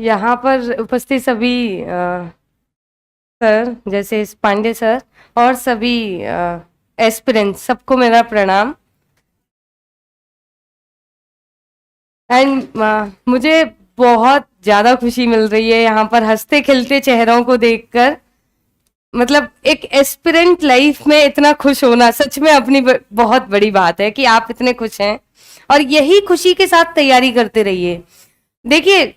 यहाँ पर उपस्थित सभी सर जैसे पांडे सर और सभी एस्पिरेंट्स सबको मेरा प्रणाम। एंड मुझे बहुत ज़्यादा खुशी मिल रही है यहाँ पर हंसते खिलते चेहरों को देखकर। मतलब एक एस्पिरेंट लाइफ में इतना खुश होना सच में अपनी बहुत बड़ी बात है कि आप इतने खुश हैं और यही खुशी के साथ तैयारी करते रहिए। देखिए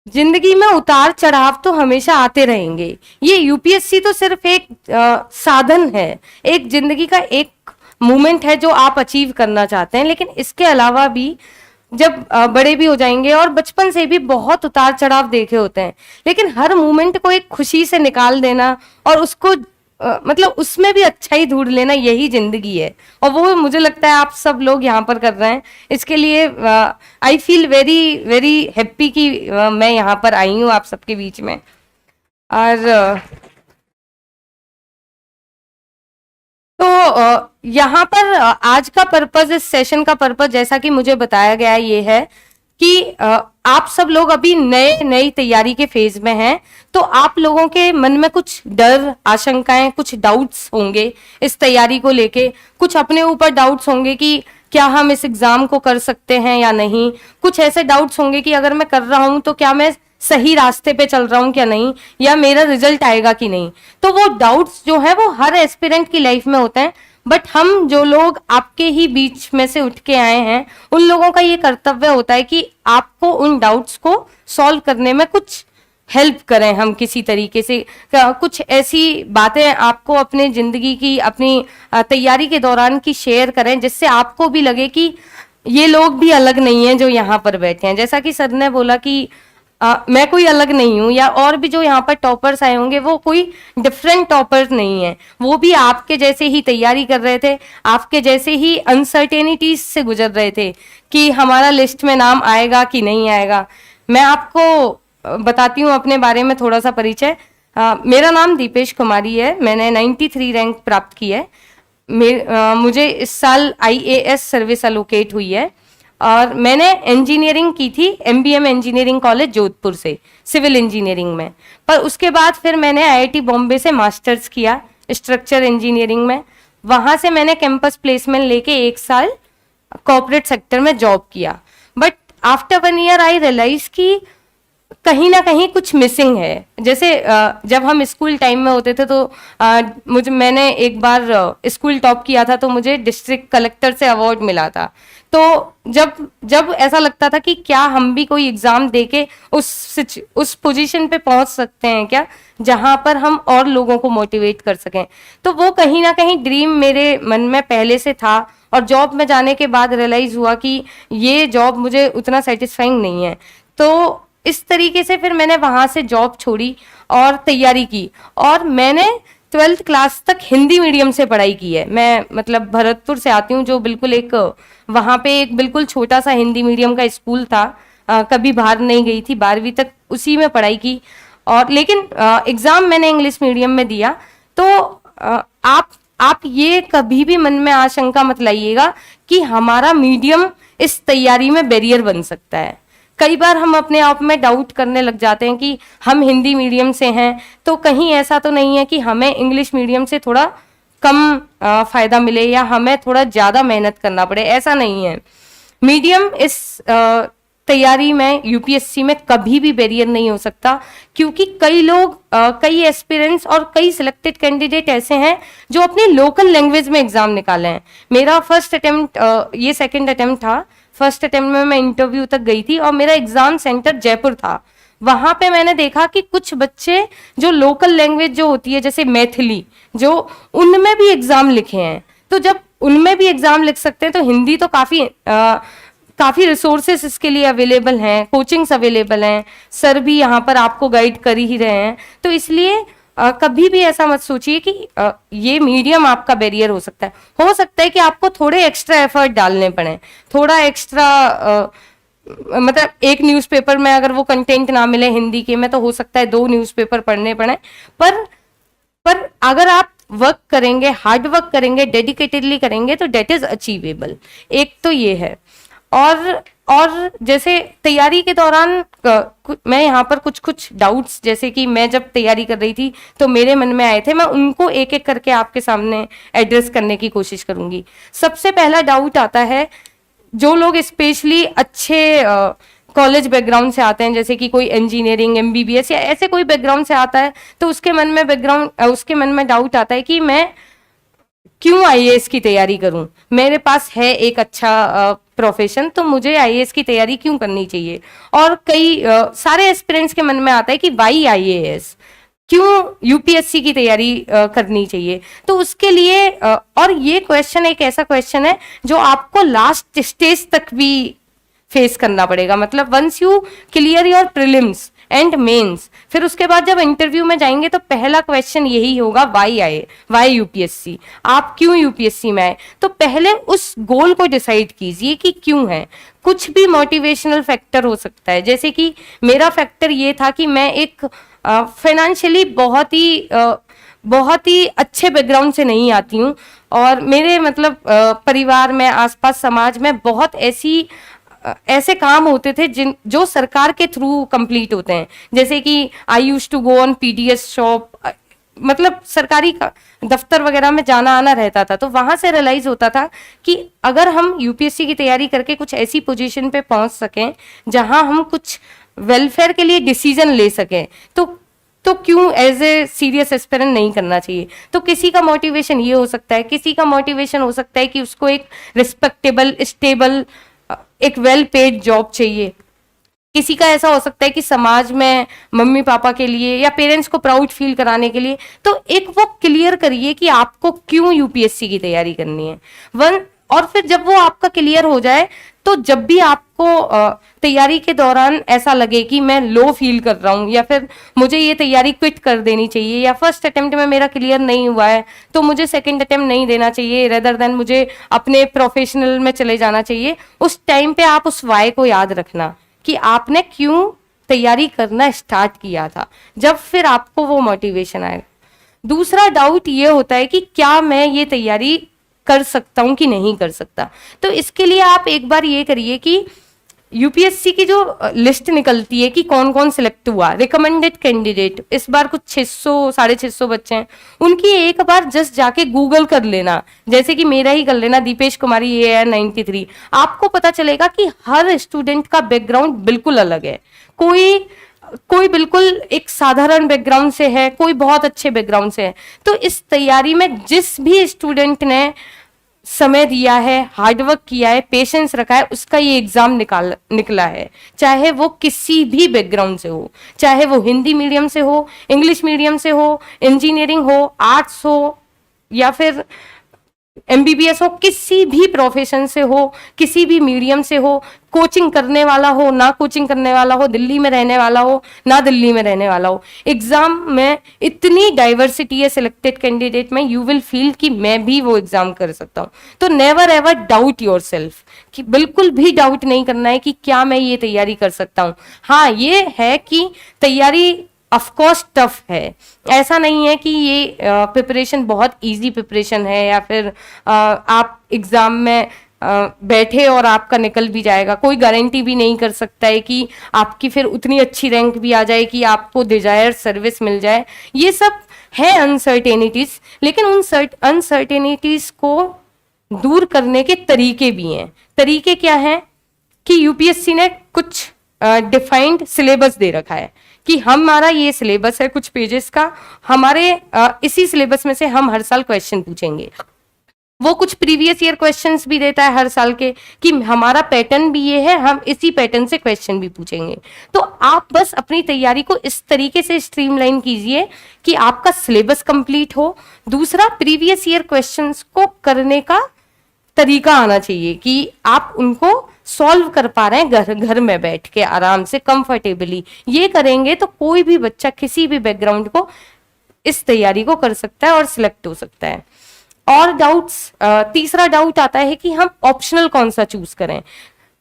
जिंदगी में उतार चढ़ाव तो हमेशा आते रहेंगे। ये यूपीएससी तो सिर्फ एक साधन है, एक जिंदगी का एक मोमेंट है जो आप अचीव करना चाहते हैं, लेकिन इसके अलावा भी जब बड़े भी हो जाएंगे और बचपन से भी बहुत उतार चढ़ाव देखे होते हैं, लेकिन हर मोमेंट को एक खुशी से निकाल देना और उसको मतलब उसमें भी अच्छा ही ढूंढ लेना, यही जिंदगी है। और वो मुझे लगता है आप सब लोग यहाँ पर कर रहे हैं। इसके लिए I feel very very happy कि मैं यहाँ पर आई हूँ आप सबके बीच में। और तो यहाँ पर आज का पर्पस, इस सेशन का पर्पस जैसा कि मुझे बताया गया ये है कि आप सब लोग अभी नई तैयारी के फेज में हैं, तो आप लोगों के मन में कुछ डर, आशंकाएं, कुछ डाउट्स होंगे इस तैयारी को लेके। कुछ अपने ऊपर डाउट्स होंगे कि क्या हम इस एग्जाम को कर सकते हैं या नहीं। कुछ ऐसे डाउट्स होंगे कि अगर मैं कर रहा हूं तो क्या मैं सही रास्ते पे चल रहा हूं क्या नहीं, या मेरा रिजल्ट आएगा कि नहीं। तो वो डाउट्स जो है वो हर एस्पिरेंट की लाइफ में होते हैं, बट हम जो लोग आपके ही बीच में से उठ के आए हैं उन लोगों का ये कर्तव्य होता है कि आपको उन डाउट्स को सॉल्व करने में कुछ हेल्प करें हम किसी तरीके से। कुछ ऐसी बातें आपको अपने जिंदगी की, अपनी तैयारी के दौरान की शेयर करें जिससे आपको भी लगे कि ये लोग भी अलग नहीं है जो यहाँ पर बैठे हैं। जैसा कि सर ने बोला कि मैं कोई अलग नहीं हूँ, या और भी जो यहाँ पर टॉपर्स आए होंगे वो कोई डिफरेंट टॉपर नहीं है, वो भी आपके जैसे ही तैयारी कर रहे थे, आपके जैसे ही अनसर्टेनिटीज से गुजर रहे थे कि हमारा लिस्ट में नाम आएगा कि नहीं आएगा। मैं आपको बताती हूँ अपने बारे में थोड़ा सा परिचय। मेरा नाम दीपेश कुमारी है, मैंने 93 रैंक प्राप्त की है। मुझे इस साल IAS सर्विस अलोकेट हुई है और मैंने इंजीनियरिंग की थी MBM इंजीनियरिंग कॉलेज जोधपुर से, सिविल इंजीनियरिंग में। पर उसके बाद फिर मैंने IIT बॉम्बे से मास्टर्स किया स्ट्रक्चर इंजीनियरिंग में। वहाँ से मैंने कैंपस प्लेसमेंट लेके 1 साल कॉर्पोरेट सेक्टर में जॉब किया। But after 1 year I realise कि कहीं ना कहीं कुछ मिसिंग है। जैसे जब हम स्कूल टाइम में होते थे तो मैंने एक बार स्कूल टॉप किया था, तो मुझे डिस्ट्रिक्ट कलेक्टर से अवार्ड मिला था। तो जब ऐसा लगता था कि क्या हम भी कोई एग्जाम देके उस पोजीशन पे पहुंच सकते हैं क्या, जहां पर हम और लोगों को मोटिवेट कर सकें। तो वो कहीं ना कहीं ड्रीम मेरे मन में पहले से था, और जॉब में जाने के बाद रियलाइज हुआ कि ये जॉब मुझे उतना सेटिस्फाइंग नहीं है। तो इस तरीके से फिर मैंने वहां से जॉब छोड़ी और तैयारी की, और मैंने 12th क्लास तक हिंदी मीडियम से पढ़ाई की है। मैं मतलब भरतपुर से आती हूँ, जो बिल्कुल एक वहाँ पे एक बिल्कुल छोटा सा हिंदी मीडियम का स्कूल था। कभी बाहर नहीं गई थी, 12वीं तक उसी में पढ़ाई की। और लेकिन एग्जाम मैंने इंग्लिश मीडियम में दिया। तो आप ये कभी भी मन में आशंका मत लाइएगा कि हमारा मीडियम इस तैयारी में बैरियर बन सकता है। कई बार हम अपने आप में डाउट करने लग जाते हैं कि हम हिंदी मीडियम से हैं, तो कहीं ऐसा तो नहीं है कि हमें इंग्लिश मीडियम से थोड़ा कम फायदा मिले या हमें थोड़ा ज्यादा मेहनत करना पड़े। ऐसा नहीं है। मीडियम इस तैयारी में, यूपीएससी में कभी भी बैरियर नहीं हो सकता, क्योंकि कई लोग, कई एस्पिरेंट्स और कई सिलेक्टेड कैंडिडेट ऐसे हैं जो अपनी लोकल लैंग्वेज में एग्जाम निकाले हैं। मेरा फर्स्ट अटेम्प्ट, ये सेकेंड अटेम्प्ट था। फर्स्ट अटेम्प्ट में मैं इंटरव्यू तक गई थी और मेरा एग्जाम सेंटर जयपुर था। वहां पे मैंने देखा कि कुछ बच्चे जो लोकल लैंग्वेज जो होती है जैसे मैथिली, जो उनमें भी एग्जाम लिखे हैं। तो जब उनमें भी एग्जाम लिख सकते हैं तो हिंदी तो काफी रिसोर्सेस इसके लिए अवेलेबल हैं, कोचिंग्स अवेलेबल हैं, सर भी यहाँ पर आपको गाइड कर ही रहे हैं। तो इसलिए कभी भी ऐसा मत सोचिए कि ये मीडियम आपका बैरियर हो सकता है। हो सकता है कि आपको थोड़े एक्स्ट्रा एफर्ट डालने पड़े, थोड़ा एक्स्ट्रा मतलब एक न्यूज़पेपर में अगर वो कंटेंट ना मिले हिंदी के में, तो हो सकता है 2 न्यूज़पेपर पढ़ने पड़े। पर अगर आप वर्क करेंगे, हार्ड वर्क करेंगे, डेडिकेटेडली करेंगे, तो डेट इज अचीवेबल। एक तो ये है। और और जैसे तैयारी के दौरान मैं यहाँ पर कुछ कुछ डाउट्स, जैसे कि मैं जब तैयारी कर रही थी तो मेरे मन में आए थे, मैं उनको एक एक करके आपके सामने एड्रेस करने की कोशिश करूंगी। सबसे पहला डाउट आता है, जो लोग स्पेशली अच्छे कॉलेज बैकग्राउंड से आते हैं, जैसे कि कोई इंजीनियरिंग, एमबीबीएस या ऐसे कोई बैकग्राउंड से आता है, तो उसके मन में डाउट आता है कि मैं क्यों आईएएस की तैयारी करूं, मेरे पास है एक अच्छा प्रोफेशन, तो मुझे आईएएस की तैयारी क्यों करनी चाहिए। और कई सारे एस्पिरेंट्स के मन में आता है कि वाई आईएएस, क्यों यूपीएससी की तैयारी करनी चाहिए। तो उसके लिए और ये क्वेश्चन एक ऐसा क्वेश्चन है जो आपको लास्ट स्टेज तक भी फेस करना पड़ेगा, मतलब once you clear your prelims and mains, फिर उसके बाद जब इंटरव्यू में जाएंगे तो पहला क्वेश्चन यही होगा, वाई यूपीएससी, आप क्यों यूपीएससी में आए। तो पहले उस गोल को डिसाइड कीजिए कि क्यों है। कुछ भी मोटिवेशनल फैक्टर हो सकता है, जैसे कि मेरा फैक्टर ये था कि मैं एक फाइनेंशियली बहुत ही अच्छे बैकग्राउंड से नहीं आती हूँ, और मेरे मतलब परिवार में, आसपास समाज में बहुत ऐसे काम होते थे जो सरकार के थ्रू कंप्लीट होते हैं, जैसे कि I used to go on PDS shop, मतलब सरकारी दफ्तर वगैरह में जाना आना रहता था। तो वहां से रियलाइज होता था कि अगर हम यूपीएससी की तैयारी करके कुछ ऐसी पोजीशन पे पहुंच सकें जहां हम कुछ वेलफेयर के लिए डिसीजन ले सकें, तो क्यों एज ए सीरियस एस्पिरेंट नहीं करना चाहिए। तो किसी का मोटिवेशन ये हो सकता है, किसी का मोटिवेशन हो सकता है कि उसको एक रिस्पेक्टेबल, स्टेबल, एक वेल पेड जॉब चाहिए। किसी का ऐसा हो सकता है कि समाज में मम्मी पापा के लिए या पेरेंट्स को प्राउड फील कराने के लिए। तो एक वो क्लियर करिए कि आपको क्यों यूपीएससी की तैयारी करनी है। और फिर जब वो आपका क्लियर हो जाए, तो जब भी आपको तैयारी के दौरान ऐसा लगे कि मैं लो फील कर रहा हूँ, या फिर मुझे ये तैयारी क्विट कर देनी चाहिए, या फर्स्ट अटेम्प्ट में मेरा क्लियर नहीं हुआ है तो मुझे सेकंड अटेम्प्ट नहीं देना चाहिए, रेदर देन मुझे अपने प्रोफेशनल में चले जाना चाहिए, उस टाइम पे आप उस वाई को याद रखना कि आपने क्यों तैयारी करना स्टार्ट किया था, जब फिर आपको वो मोटिवेशन आएगा। दूसरा डाउट ये होता है कि क्या मैं ये तैयारी कर सकता हूं कि नहीं कर सकता। तो इसके लिए आप एक बार ये करिए कि यूपीएससी की जो लिस्ट निकलती है कि कौन कौन सिलेक्ट हुआ, रिकमेंडेड कैंडिडेट, इस बार कुछ 600-650 बच्चे हैं, उनकी एक बार जस्ट जाके गूगल कर लेना, जैसे कि मेरा ही कर लेना, दीपेश कुमारी AR 93। आपको पता चलेगा कि हर स्टूडेंट का बैकग्राउंड बिल्कुल अलग है। कोई बिल्कुल एक साधारण बैकग्राउंड से है, कोई बहुत अच्छे बैकग्राउंड से है। तो इस तैयारी में जिस भी स्टूडेंट ने समय दिया है, हार्डवर्क किया है, पेशेंस रखा है, उसका ये एग्जाम निकला है, चाहे वो किसी भी बैकग्राउंड से हो, चाहे वो हिंदी मीडियम से हो, इंग्लिश मीडियम से हो, इंजीनियरिंग हो, आर्ट्स हो, या फिर एमबीबीएस हो, किसी भी प्रोफेशन से हो, किसी भी मीडियम से हो, कोचिंग करने वाला हो, ना कोचिंग करने वाला हो, दिल्ली में रहने वाला हो, ना दिल्ली में रहने वाला हो, एग्जाम में इतनी डाइवर्सिटी है सिलेक्टेड कैंडिडेट में, यू विल फील कि मैं भी वो एग्जाम कर सकता हूँ। तो नेवर एवर डाउट योरसेल्फ, कि बिल्कुल भी डाउट नहीं करना है कि क्या मैं ये तैयारी कर सकता हूँ। हाँ, ये है कि तैयारी ऑफ कोर्स टफ है, ऐसा नहीं है कि ये प्रिपरेशन बहुत इजी प्रिपरेशन है, या फिर आप एग्जाम में बैठे और आपका निकल भी जाएगा। कोई गारंटी भी नहीं कर सकता है कि आपकी फिर उतनी अच्छी रैंक भी आ जाए कि आपको डिजायर सर्विस मिल जाए। ये सब है अनसर्टेनिटीज, लेकिन उन अनसर्टेनिटीज को दूर करने के तरीके भी हैं। तरीके क्या हैं कि यूपीएससी ने कुछ डिफाइंड सिलेबस दे रखा है कि हमारा ये सिलेबस है कुछ पेजेस का, हमारे इसी सिलेबस में से हम हर साल क्वेश्चन पूछेंगे। वो कुछ प्रीवियस ईयर क्वेश्चंस भी देता है हर साल के, कि हमारा पैटर्न भी ये है, हम इसी पैटर्न से क्वेश्चन भी पूछेंगे। तो आप बस अपनी तैयारी को इस तरीके से स्ट्रीमलाइन कीजिए कि आपका सिलेबस कंप्लीट हो। दूसरा, प्रीवियस ईयर क्वेश्चंस को करने का तरीका आना चाहिए कि आप उनको सॉल्व कर पा रहे हैं घर में बैठ के आराम से, कंफर्टेबली। ये करेंगे तो कोई भी बच्चा किसी भी बैकग्राउंड को इस तैयारी को कर सकता है और सिलेक्ट हो सकता है। और तीसरा डाउट आता है कि हम ऑप्शनल कौन सा चूज करें।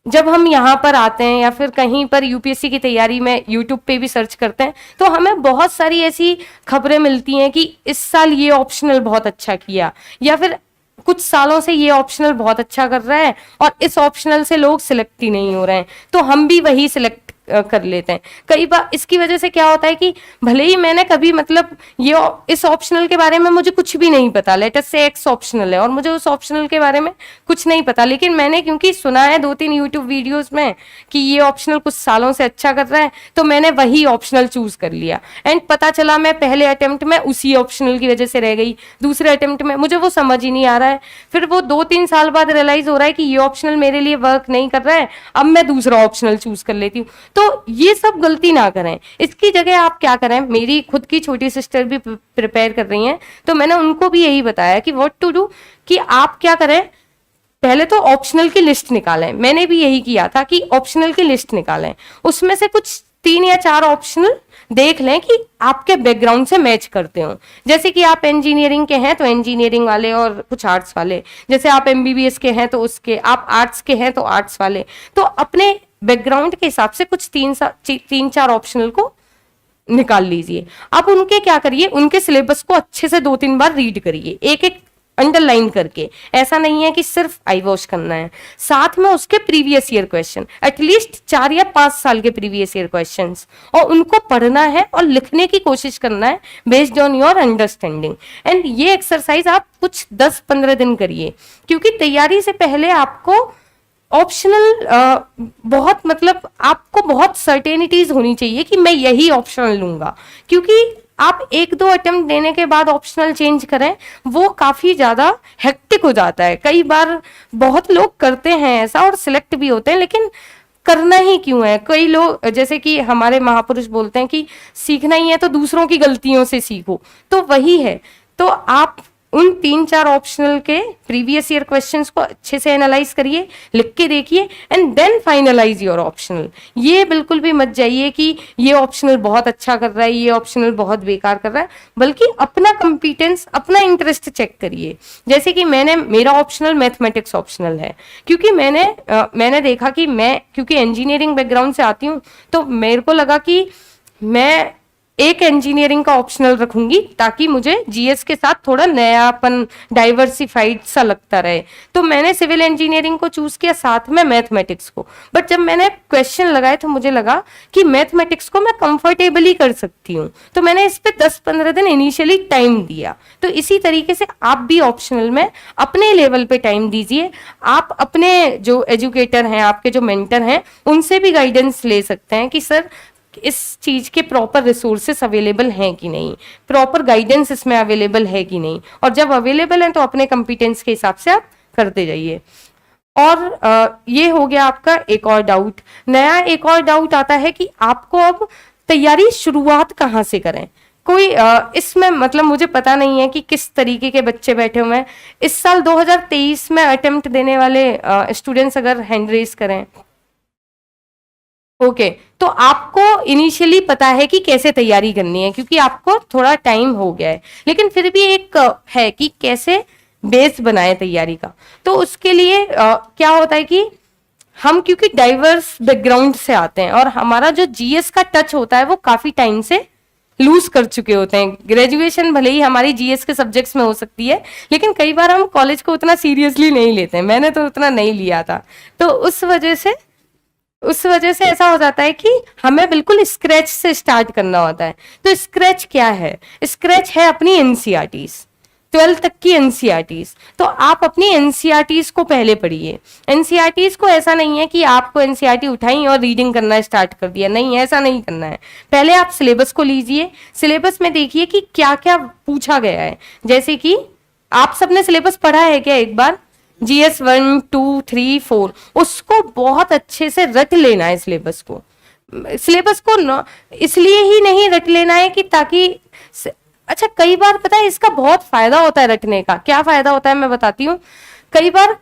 जब हम यहाँ पर आते हैं या फिर कहीं पर यूपीएससी की तैयारी में यूट्यूब पे भी सर्च करते हैं, तो हमें बहुत सारी ऐसी खबरें मिलती हैं कि इस साल ये ऑप्शनल बहुत अच्छा किया, या फिर कुछ सालों से ये ऑप्शनल बहुत अच्छा कर रहा है और इस ऑप्शनल से लोग सिलेक्ट ही नहीं हो रहे हैं, तो हम भी वही सिलेक्ट कर लेते हैं। कई बार इसकी वजह से क्या होता है कि भले ही मैंने कभी मतलब ये इस ऑप्शनल के बारे में मुझे कुछ भी नहीं पता, लेट अस से एक्स ऑप्शनल है और मुझे उस ऑप्शनल के बारे में कुछ नहीं पता, लेकिन मैंने क्योंकि सुना है 2-3 यूट्यूब वीडियोस में कि ये ऑप्शनल कुछ सालों से अच्छा कर रहा है, तो मैंने वही ऑप्शनल चूज कर लिया। एंड पता चला मैं पहले अटेम्प्ट में उसी ऑप्शनल की वजह से रह गई, दूसरे अटेम्प्ट में मुझे वो समझ ही नहीं आ रहा है, फिर वो 2-3 साल बाद रियलाइज हो रहा है कि ये ऑप्शनल मेरे लिए वर्क नहीं कर रहा है, अब मैं दूसरा ऑप्शनल चूज कर लेती हूँ। तो ये सब गलती ना करें, इसकी जगह आप क्या करें, मेरी खुद की छोटी सिस्टर भी प्रिपेयर कर रही हैं, तो मैंने उनको भी यही बताया कि व्हाट टू डू, कि आप क्या करें, पहले तो ऑप्शनल की लिस्ट निकालें। मैंने भी यही किया था कि ऑप्शनल की लिस्ट निकालें, उसमें से कुछ 3 या 4 ऑप्शनल देख लें कि आपके बैकग्राउंड से मैच करते हो। जैसे कि आप इंजीनियरिंग के हैं तो इंजीनियरिंग वाले, और कुछ आर्ट्स वाले, जैसे आप एमबीबीएस के हैं तो उसके, आप आर्ट्स के हैं तो आर्ट्स वाले, तो अपने बैकग्राउंड के हिसाब से कुछ 3-4 ऑप्शनल को निकाल लीजिए। अब उनके क्या करिए, उनके सिलेबस को अच्छे से 2-3 बार रीड करिए, एक एक अंडरलाइन करके। ऐसा नहीं है कि सिर्फ आई वॉश करना है, साथ में उसके प्रीवियस ईयर क्वेश्चन, एटलीस्ट 4 या 5 साल के प्रीवियस ईयर क्वेश्चंस, और उनको पढ़ना है और लिखने की कोशिश करना है based on your understanding. And ये एक्सरसाइज आप कुछ 10-15 दिन करिए, क्योंकि तैयारी से पहले आपको ऑप्शनल बहुत मतलब आपको बहुत सर्टेनिटीज होनी चाहिए कि मैं यही ऑप्शनल लूंगा, क्योंकि आप 1-2 अटेम्प्ट देने के बाद ऑप्शनल चेंज करें, वो काफी ज्यादा हेक्टिक हो जाता है। कई बार बहुत लोग करते हैं ऐसा और सिलेक्ट भी होते हैं, लेकिन करना ही क्यों है। कई लोग, जैसे कि हमारे महापुरुष बोलते हैं कि सीखना ही है तो दूसरों की गलतियों से सीखो, तो वही है। तो आप उन 3-4 ऑप्शनल के प्रीवियस ईयर क्वेश्चंस को अच्छे से एनालाइज करिए, लिख के देखिए, and then finalise your optional. ये बिल्कुल भी मत जाइए कि ये ऑप्शनल बहुत अच्छा कर रहा है, ये ऑप्शनल बहुत बेकार कर रहा है, बल्कि अपना कंपिटेंस, अपना इंटरेस्ट चेक करिए। जैसे कि मेरा ऑप्शनल मैथमेटिक्स ऑप्शनल है, क्योंकि मैंने देखा कि मैं क्योंकि इंजीनियरिंग बैकग्राउंड से आती हूँ, तो मेरे को लगा कि मैं एक इंजीनियरिंग का ऑप्शनल रखूंगी ताकि मुझे जीएस के साथ थोड़ा नयापन, डाइवर्सिफाइड सा लगता रहे। तो मैंने सिविल इंजीनियरिंग को चूज किया, साथ में मैथमेटिक्स को। बट जब मैंने क्वेश्चन लगाए तो मुझे लगा कि मैथमेटिक्स को मैं कंफर्टेबली कर सकती हूँ, तो मैंने इस पे 10-15 दिन इनिशियली टाइम दिया। तो इसी तरीके से आप भी ऑप्शनल में अपने लेवल पे टाइम दीजिए। आप अपने जो एजुकेटर हैं, आपके जो मेंटर हैं, उनसे भी गाइडेंस ले सकते हैं कि सर इस चीज के प्रॉपर रिसोर्सेस अवेलेबल हैं कि नहीं, प्रॉपर गाइडेंस इसमें अवेलेबल है कि नहीं, और जब अवेलेबल है तो अपने कंपिटेंस के हिसाब से आप करते जाइए। और ये हो गया आपका एक और डाउट। नया एक और डाउट आता है कि आपको अब तैयारी शुरुआत कहाँ से करें। कोई इसमें मतलब मुझे पता नहीं है कि किस तरीके के बच्चे बैठे हुए हैं। इस साल 2023 में अटेम्प्ट देने वाले स्टूडेंट्स अगर हैंड रेज करें। ओके, तो आपको इनिशियली पता है कि कैसे तैयारी करनी है, क्योंकि आपको थोड़ा टाइम हो गया है, लेकिन फिर भी एक है कि कैसे बेस बनाए तैयारी का। तो उसके लिए क्या होता है कि हम क्योंकि डाइवर्स बैकग्राउंड से आते हैं और हमारा जो जीएस का टच होता है वो काफी टाइम से लूज कर चुके होते हैं। ग्रेजुएशन भले ही हमारी जीएस के सब्जेक्ट्स में हो सकती है, लेकिन कई बार हम कॉलेज को उतना सीरियसली नहीं लेते हैं। मैंने तो उतना नहीं लिया था, तो उस वजह से ऐसा हो जाता है कि हमें बिल्कुल स्क्रैच से स्टार्ट करना होता है। तो स्क्रैच क्या है? स्क्रैच है अपनी एनसीईआरटीज, 12th तक की एनसीईआरटीज। तो आप अपनी एनसीईआरटीज को पहले पढ़िए। एनसीईआरटीज को ऐसा नहीं है कि आपको एनसीईआरटी उठाई और रीडिंग करना स्टार्ट कर दिया, नहीं, ऐसा नहीं करना है। पहले आप सिलेबस को लीजिए, सिलेबस में देखिए कि क्या क्या पूछा गया है। जैसे कि आप सबने सिलेबस पढ़ा है क्या एक बार? जीएस 1, 2, 3, 4, उसको बहुत अच्छे से रट लेना है। सिलेबस को न इसलिए ही नहीं रट लेना है कि ताकि अच्छा, कई बार पता है इसका बहुत फायदा होता है रटने का। क्या फायदा होता है मैं बताती हूँ। कई बार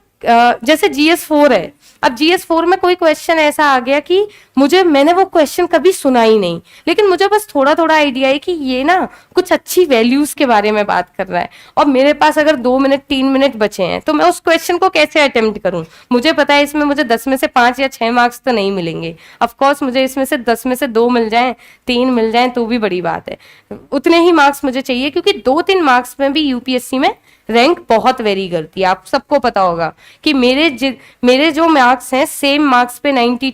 जैसे GS4 है, अब GS4 में कोई क्वेश्चन ऐसा आ गया कि मैंने वो क्वेश्चन कभी सुना ही नहीं, लेकिन मुझे बस थोड़ा थोड़ा आइडिया है कि ये ना कुछ अच्छी वैल्यूज के बारे में बात कर रहा है, और मेरे पास अगर 2 मिनट 3 मिनट बचे हैं तो मैं उस क्वेश्चन को कैसे अटेम्प्ट करूं। मुझे पता है इसमें मुझे 10 में से 5 या 6 मार्क्स तो नहीं मिलेंगे। ऑफकोर्स मुझे इसमें से 10 में से 2 मिल जाए, 3 मिल जाए तो भी बड़ी बात है। उतने ही मार्क्स मुझे चाहिए, क्योंकि 2-3 मार्क्स में भी यूपीएससी में रैंक बहुत वेरी करती है। आप सबको पता होगा कि मेरे जो मार्क्स हैं सेम मार्क्स पे 91,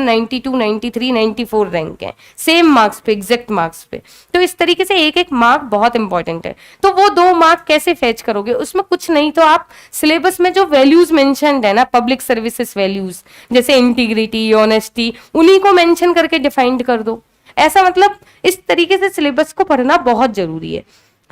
92, 93, 94 रैंक है, सेम मार्क्स पे, एग्जैक्ट मार्क्स पे। तो इस तरीके से एक एक मार्क बहुत इंपॉर्टेंट है। तो वो 2 मार्क कैसे फेच करोगे? उसमें कुछ नहीं तो आप सिलेबस में जो वैल्यूज मेंशन्ड है ना, पब्लिक सर्विसेज वैल्यूज, जैसे इंटीग्रिटी, ऑनेस्टी, उन्हीं को मेंशन करके डिफाइंड कर दो। ऐसा मतलब इस तरीके से सिलेबस को पढ़ना बहुत जरूरी है।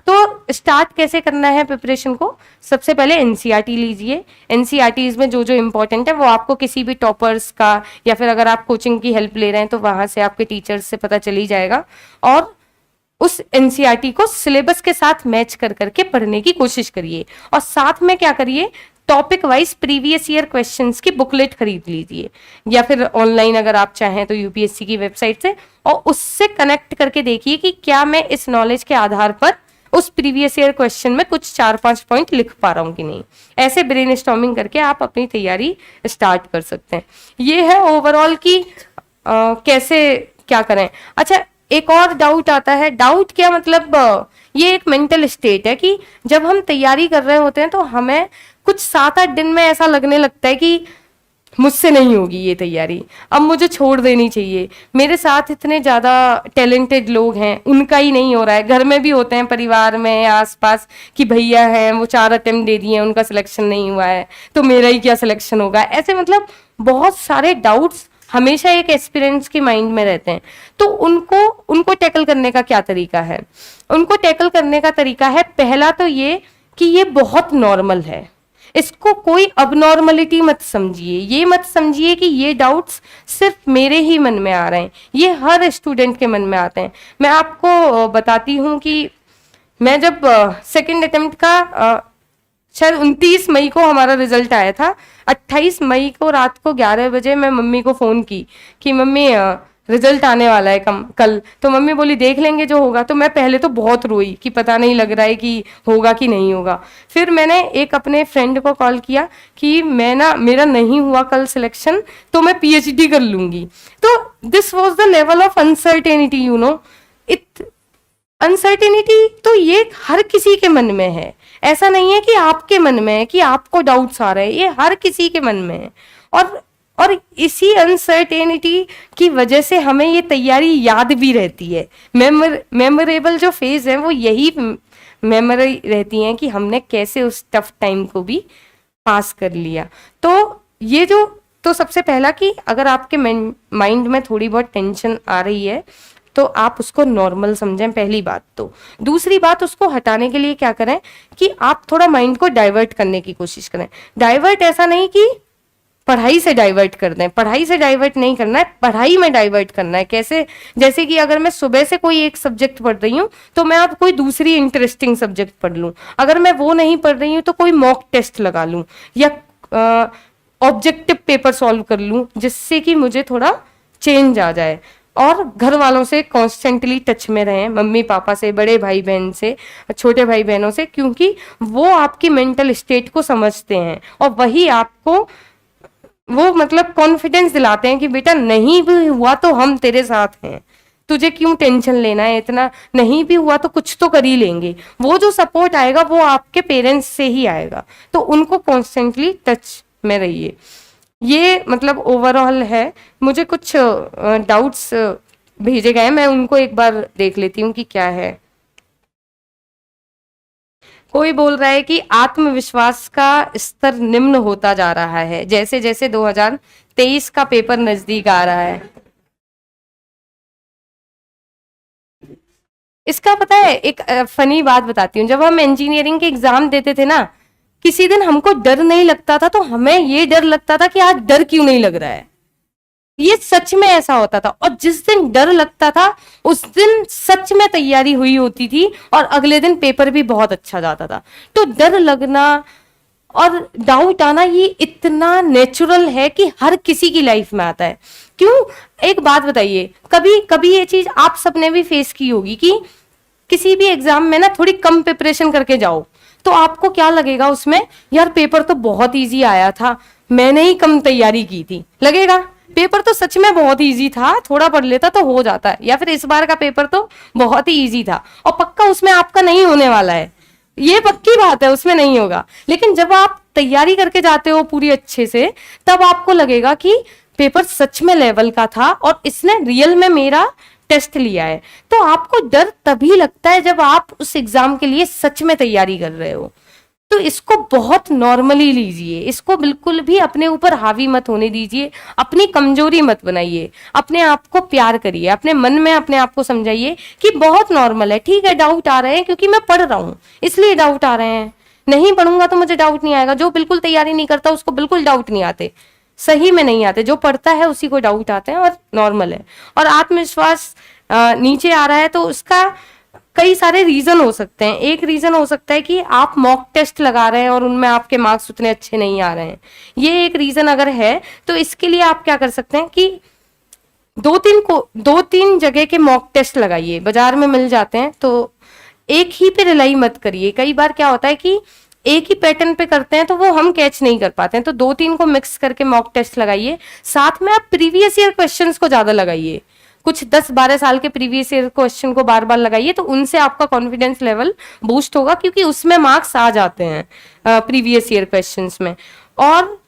तो स्टार्ट कैसे करना है प्रिपरेशन को? सबसे पहले एनसीईआरटी लीजिए। एनसीईआरटीज में जो जो इंपॉर्टेंट है वो आपको किसी भी टॉपर्स का, या फिर अगर आप कोचिंग की हेल्प ले रहे हैं तो वहां से आपके टीचर्स से पता चल ही जाएगा। और उस एनसीईआरटी को सिलेबस के साथ मैच कर करके पढ़ने की कोशिश करिए। और साथ में क्या करिए, topic wise previous year questions की बुकलेट खरीद लीजिए, या फिर ऑनलाइन अगर आप चाहें तो यूपीएससी की वेबसाइट से, और उससे कनेक्ट करके देखिए कि क्या मैं इस नॉलेज के आधार पर उस प्रीवियस ईयर क्वेश्चन में कुछ 4-5 पॉइंट लिख पा रहा हूँ कि नहीं। ऐसे ब्रेनस्टॉर्मिंग करके आप अपनी तैयारी स्टार्ट कर सकते हैं। ये है ओवरऑल की कैसे क्या करें। अच्छा, एक और डाउट आता है। डाउट क्या मतलब, ये एक मेंटल स्टेट है कि जब हम तैयारी कर रहे होते हैं तो हमें कुछ 7-8 दिन में ऐसा लगने लगता है कि मुझसे नहीं होगी ये तैयारी, अब मुझे छोड़ देनी चाहिए। मेरे साथ इतने ज्यादा टैलेंटेड लोग हैं, उनका ही नहीं हो रहा है। घर में भी होते हैं, परिवार में आसपास, कि भैया हैं वो 4 अटेम्प्ट दे दिए, उनका सिलेक्शन नहीं हुआ है, तो मेरा ही क्या सिलेक्शन होगा। ऐसे मतलब बहुत सारे डाउट्स हमेशा एक एक्सपीरियंस के माइंड में रहते हैं। तो उनको टैकल करने का क्या तरीका है? उनको टैकल करने का तरीका है, पहला तो ये कि ये बहुत नॉर्मल है, इसको कोई अबनॉर्मलिटी मत समझिए। ये मत समझिए कि ये डाउट्स सिर्फ मेरे ही मन में आ रहे हैं, ये हर स्टूडेंट के मन में आते हैं। मैं आपको बताती हूँ कि मैं जब सेकंड अटेम्प्ट का शायद 29 मई को हमारा रिजल्ट आया था, 28 मई को रात को 11 बजे मैं मम्मी को फोन की कि मम्मी रिजल्ट आने वाला है कल। तो मम्मी बोली देख लेंगे जो होगा। तो मैं पहले तो बहुत रोई कि पता नहीं लग रहा है कि होगा कि नहीं होगा। फिर मैंने एक अपने फ्रेंड को कॉल किया कि मेरा नहीं हुआ कल सिलेक्शन, तो मैं पीएचडी कर लूंगी। तो this was the level of uncertainty, you know. Uncertainty तो ये हर किसी के मन में है, ऐसा नहीं है कि आपके मन में है कि आपको डाउट्स आ रहे हैं, ये हर किसी के मन में है। और इसी अनसर्टेनिटी की वजह से हमें ये तैयारी याद भी रहती है। मेमोरेबल जो फेज है वो यही मेमोरी रहती है कि हमने कैसे उस टफ टाइम को भी पास कर लिया। तो सबसे पहला कि अगर आपके माइंड में थोड़ी बहुत टेंशन आ रही है तो आप उसको नॉर्मल समझें, पहली बात। तो दूसरी बात, उसको हटाने के लिए क्या करें कि आप थोड़ा माइंड को डाइवर्ट करने की कोशिश करें। डाइवर्ट ऐसा नहीं कि पढ़ाई से डाइवर्ट कर दें, पढ़ाई से डाइवर्ट नहीं करना है, पढ़ाई में डाइवर्ट करना है। कैसे? जैसे कि अगर मैं सुबह से कोई एक सब्जेक्ट पढ़ रही हूँ तो मैं अब कोई दूसरी इंटरेस्टिंग सब्जेक्ट पढ़ लूँ। अगर मैं वो नहीं पढ़ रही हूँ तो कोई मॉक टेस्ट लगा लूँ या ऑब्जेक्टिव पेपर सॉल्व कर लूँ, जिससे कि मुझे थोड़ा चेंज आ जाए। और घर वालों से कॉन्स्टेंटली टच में रहें, मम्मी पापा से, बड़े भाई बहन से, छोटे भाई बहनों से, क्योंकि वो आपकी मेंटल स्टेट को समझते हैं और वही आपको वो मतलब कॉन्फिडेंस दिलाते हैं कि बेटा नहीं भी हुआ तो हम तेरे साथ हैं, तुझे क्यों टेंशन लेना है, इतना नहीं भी हुआ तो कुछ तो कर ही लेंगे। वो जो सपोर्ट आएगा वो आपके पेरेंट्स से ही आएगा। तो उनको कॉन्स्टेंटली टच में रहिए। ये मतलब ओवरऑल है। मुझे कुछ डाउट्स भेजे गए, मैं उनको एक बार देख लेती हूँ कि क्या है। कोई बोल रहा है कि आत्मविश्वास का स्तर निम्न होता जा रहा है जैसे जैसे 2023 का पेपर नजदीक आ रहा है। इसका पता है, एक फनी बात बताती हूँ। जब हम इंजीनियरिंग के एग्जाम देते थे ना, किसी दिन हमको डर नहीं लगता था तो हमें ये डर लगता था कि आज डर क्यों नहीं लग रहा है। ये सच में ऐसा होता था। और जिस दिन डर लगता था उस दिन सच में तैयारी हुई होती थी और अगले दिन पेपर भी बहुत अच्छा जाता था। तो डर लगना और डाउट आना ये इतना नेचुरल है कि हर किसी की लाइफ में आता है। क्यों? एक बात बताइए, कभी कभी ये चीज आप सबने भी फेस की होगी कि किसी भी एग्जाम में ना थोड़ी कम प्रिपरेशन करके जाओ तो आपको क्या लगेगा उसमें, यार पेपर तो बहुत इजी आया था, मैंने ही कम तैयारी की थी। लगेगा पेपर तो सच में बहुत इजी था, थोड़ा पढ़ लेता तो हो जाता है। या फिर इस बार का पेपर तो बहुत ही इजी था और पक्का उसमें आपका नहीं होने वाला है। ये पक्की बात है, उसमें नहीं होगा। लेकिन जब आप तैयारी करके जाते हो पूरी अच्छे से, तब आपको लगेगा कि पेपर सच में लेवल का था और इसने रियल में मेरा टेस्ट लिया है। तो आपको डर तभी लगता है जब आप उस एग्जाम के लिए सच में तैयारी कर रहे हो। तो इसको बहुत नॉर्मली लीजिए, इसको बिल्कुल भी अपने ऊपर हावी मत होने दीजिए, अपनी कमजोरी मत बनाइए, अपने आप को प्यार करिए, अपने मन में अपने आप को समझाइए कि बहुत नॉर्मल है, ठीक है डाउट आ रहे हैं क्योंकि मैं पढ़ रहा हूँ इसलिए डाउट आ रहे हैं, नहीं पढ़ूंगा तो मुझे डाउट नहीं आएगा। जो बिल्कुल तैयारी नहीं करता उसको बिल्कुल डाउट नहीं आते, सही में नहीं आते, जो पढ़ता है उसी को डाउट आते हैं और नॉर्मल है। और आत्मविश्वास नीचे आ रहा है तो उसका कई सारे रीजन हो सकते हैं। एक रीजन हो सकता है कि आप मॉक टेस्ट लगा रहे हैं और उनमें आपके मार्क्स उतने अच्छे नहीं आ रहे हैं, ये एक रीजन अगर है तो इसके लिए आप क्या कर सकते हैं कि दो तीन जगह के मॉक टेस्ट लगाइए, बाजार में मिल जाते हैं, तो एक ही पे रिलाई मत करिए। कई बार क्या होता है कि एक ही पैटर्न पे करते हैं तो वो हम कैच नहीं कर पाते हैं, तो दो तीन को मिक्स करके मॉक टेस्ट लगाइए। साथ में आप प्रीवियस ईयर क्वेश्चंस को ज्यादा लगाइए, कुछ 10-12 साल के प्रीवियस ईयर क्वेश्चन को बार बार लगाइए, तो उनसे आपका कॉन्फिडेंस लेवल बूस्ट होगा क्योंकि उसमें मार्क्स आ जाते हैं प्रीवियस ईयर क्वेश्चंस में। और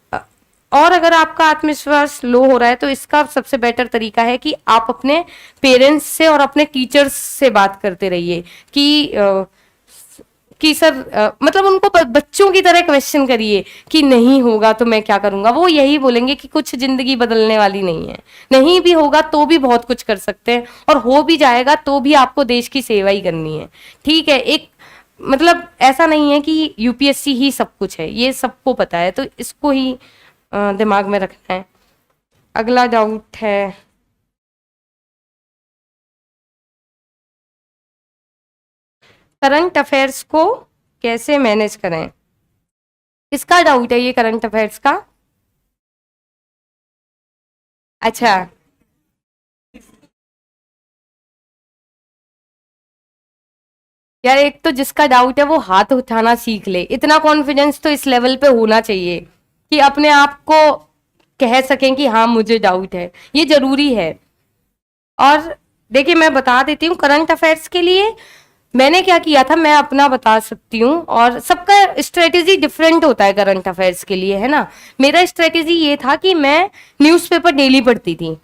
अगर आपका आत्मविश्वास लो हो रहा है तो इसका सबसे बेटर तरीका है कि आप अपने पेरेंट्स से और अपने टीचर्स से बात करते रहिए कि सर मतलब उनको बच्चों की तरह क्वेश्चन करिए कि नहीं होगा तो मैं क्या करूंगा। वो यही बोलेंगे कि कुछ जिंदगी बदलने वाली नहीं है, नहीं भी होगा तो भी बहुत कुछ कर सकते हैं, और हो भी जाएगा तो भी आपको देश की सेवा ही करनी है। ठीक है, एक मतलब ऐसा नहीं है कि यूपीएससी ही सब कुछ है, ये सबको पता है, तो इसको ही दिमाग में रखना है। अगला डाउट है, करंट अफेयर्स को कैसे मैनेज करें। किसका डाउट है ये करंट अफेयर्स का? अच्छा, यार एक तो जिसका डाउट है वो हाथ उठाना सीख ले, इतना कॉन्फिडेंस तो इस लेवल पे होना चाहिए कि अपने आप को कह सकें कि हाँ मुझे डाउट है, ये जरूरी है। और देखिए मैं बता देती हूँ करंट अफेयर्स के लिए मैंने क्या किया था, मैं अपना बता सकती हूँ, और सबका स्ट्रेटेजी डिफरेंट होता है करंट अफेयर्स के लिए, है ना। मेरा स्ट्रेटेजी ये था कि मैं न्यूज़पेपर डेली पढ़ती थी,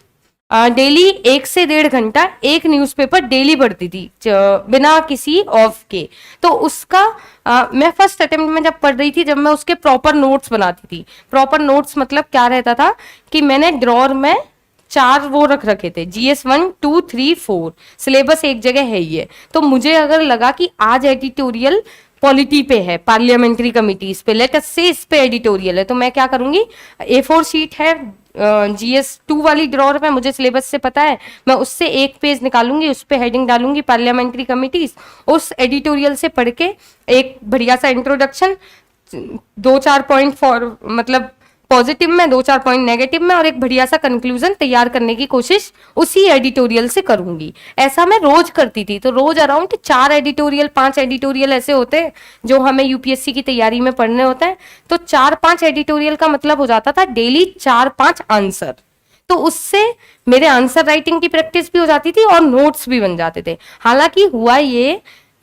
डेली 1 से 1.5 घंटा एक न्यूज़पेपर डेली पढ़ती थी बिना किसी ऑफ के। तो उसका मैं फर्स्ट अटेम्प्ट में जब पढ़ रही थी, जब मैं उसके प्रॉपर नोट्स बनाती थी, प्रॉपर नोट्स मतलब क्या रहता था कि मैंने ड्रॉर में 4 वो रख रखे थे, GS 1 2 3 4, सिलेबस एक जगह है ही है। तो मुझे अगर लगा कि आज एडिटोरियल पॉलिटी पे है, पार्लियामेंट्री कमिटीज पे, लेट अस से इस पे एडिटोरियल है, तो मैं क्या करूंगी, A4 शीट है GS 2 वाली ड्रॉर में, मुझे सिलेबस से पता है, मैं उससे एक पेज निकालूंगी, उस पे हेडिंग डालूंगी पार्लियामेंट्री कमिटीज, उस एडिटोरियल से पढ़ के एक बढ़िया सा इंट्रोडक्शन, 2-4 पॉइंट फॉर मतलब पॉजिटिव में, 2-4 पॉइंट नेगेटिव में, और एक बढ़िया सा कंक्लूजन तैयार करने की कोशिश उसी एडिटोरियल से करूंगी। ऐसा मैं रोज करती थी। तो रोज अराउंड 4 एडिटोरियल 5 एडिटोरियल ऐसे होते हैं जो हमें यूपीएससी की तैयारी में पढ़ने होते हैं। तो 4-5 एडिटोरियल का मतलब हो जाता था डेली 4-5 आंसर। तो उससे मेरे आंसर राइटिंग की प्रैक्टिस भी हो जाती थी और नोट्स भी बन जाते थे। हालांकि हुआ ये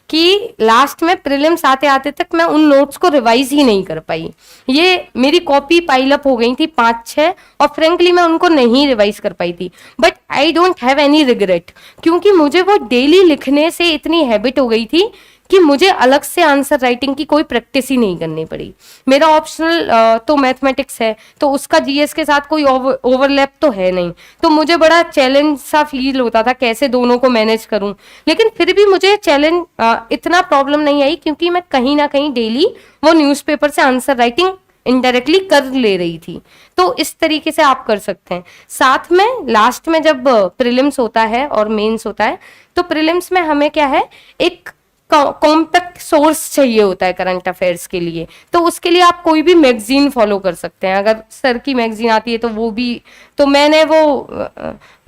कि लास्ट में प्रीलिम्स आते आते तक मैं उन नोट्स को रिवाइज ही नहीं कर पाई, ये मेरी कॉपी पाइल अप हो गई थी 5-6, और फ्रेंकली मैं उनको नहीं रिवाइज कर पाई थी। But I don't have any regret, क्योंकि मुझे वो डेली लिखने से इतनी हैबिट हो गई थी कि मुझे अलग से आंसर राइटिंग की कोई प्रैक्टिस ही नहीं करनी पड़ी। मेरा ऑप्शनल तो मैथमेटिक्स है, तो उसका जीएस के साथ कोई ओवरलैप तो है नहीं, तो मुझे बड़ा चैलेंज सा फील होता था कैसे दोनों को मैनेज करूं। लेकिन फिर भी मुझे चैलेंज इतना प्रॉब्लम नहीं आई, क्योंकि मैं कहीं ना कहीं डेली वो न्यूज़पेपर से आंसर राइटिंग इनडायरेक्टली कर ले रही थी। तो इस तरीके से आप कर सकते हैं। साथ में लास्ट में जब प्रीलिम्स होता है और मेंस होता है, तो प्रीलिम्स में हमें क्या है, एक कॉम्पैक्ट सोर्स चाहिए होता है करंट अफेयर्स के लिए। तो उसके लिए आप कोई भी मैगजीन फॉलो कर सकते हैं। अगर सर की मैगजीन आती है तो वो भी, तो मैंने वो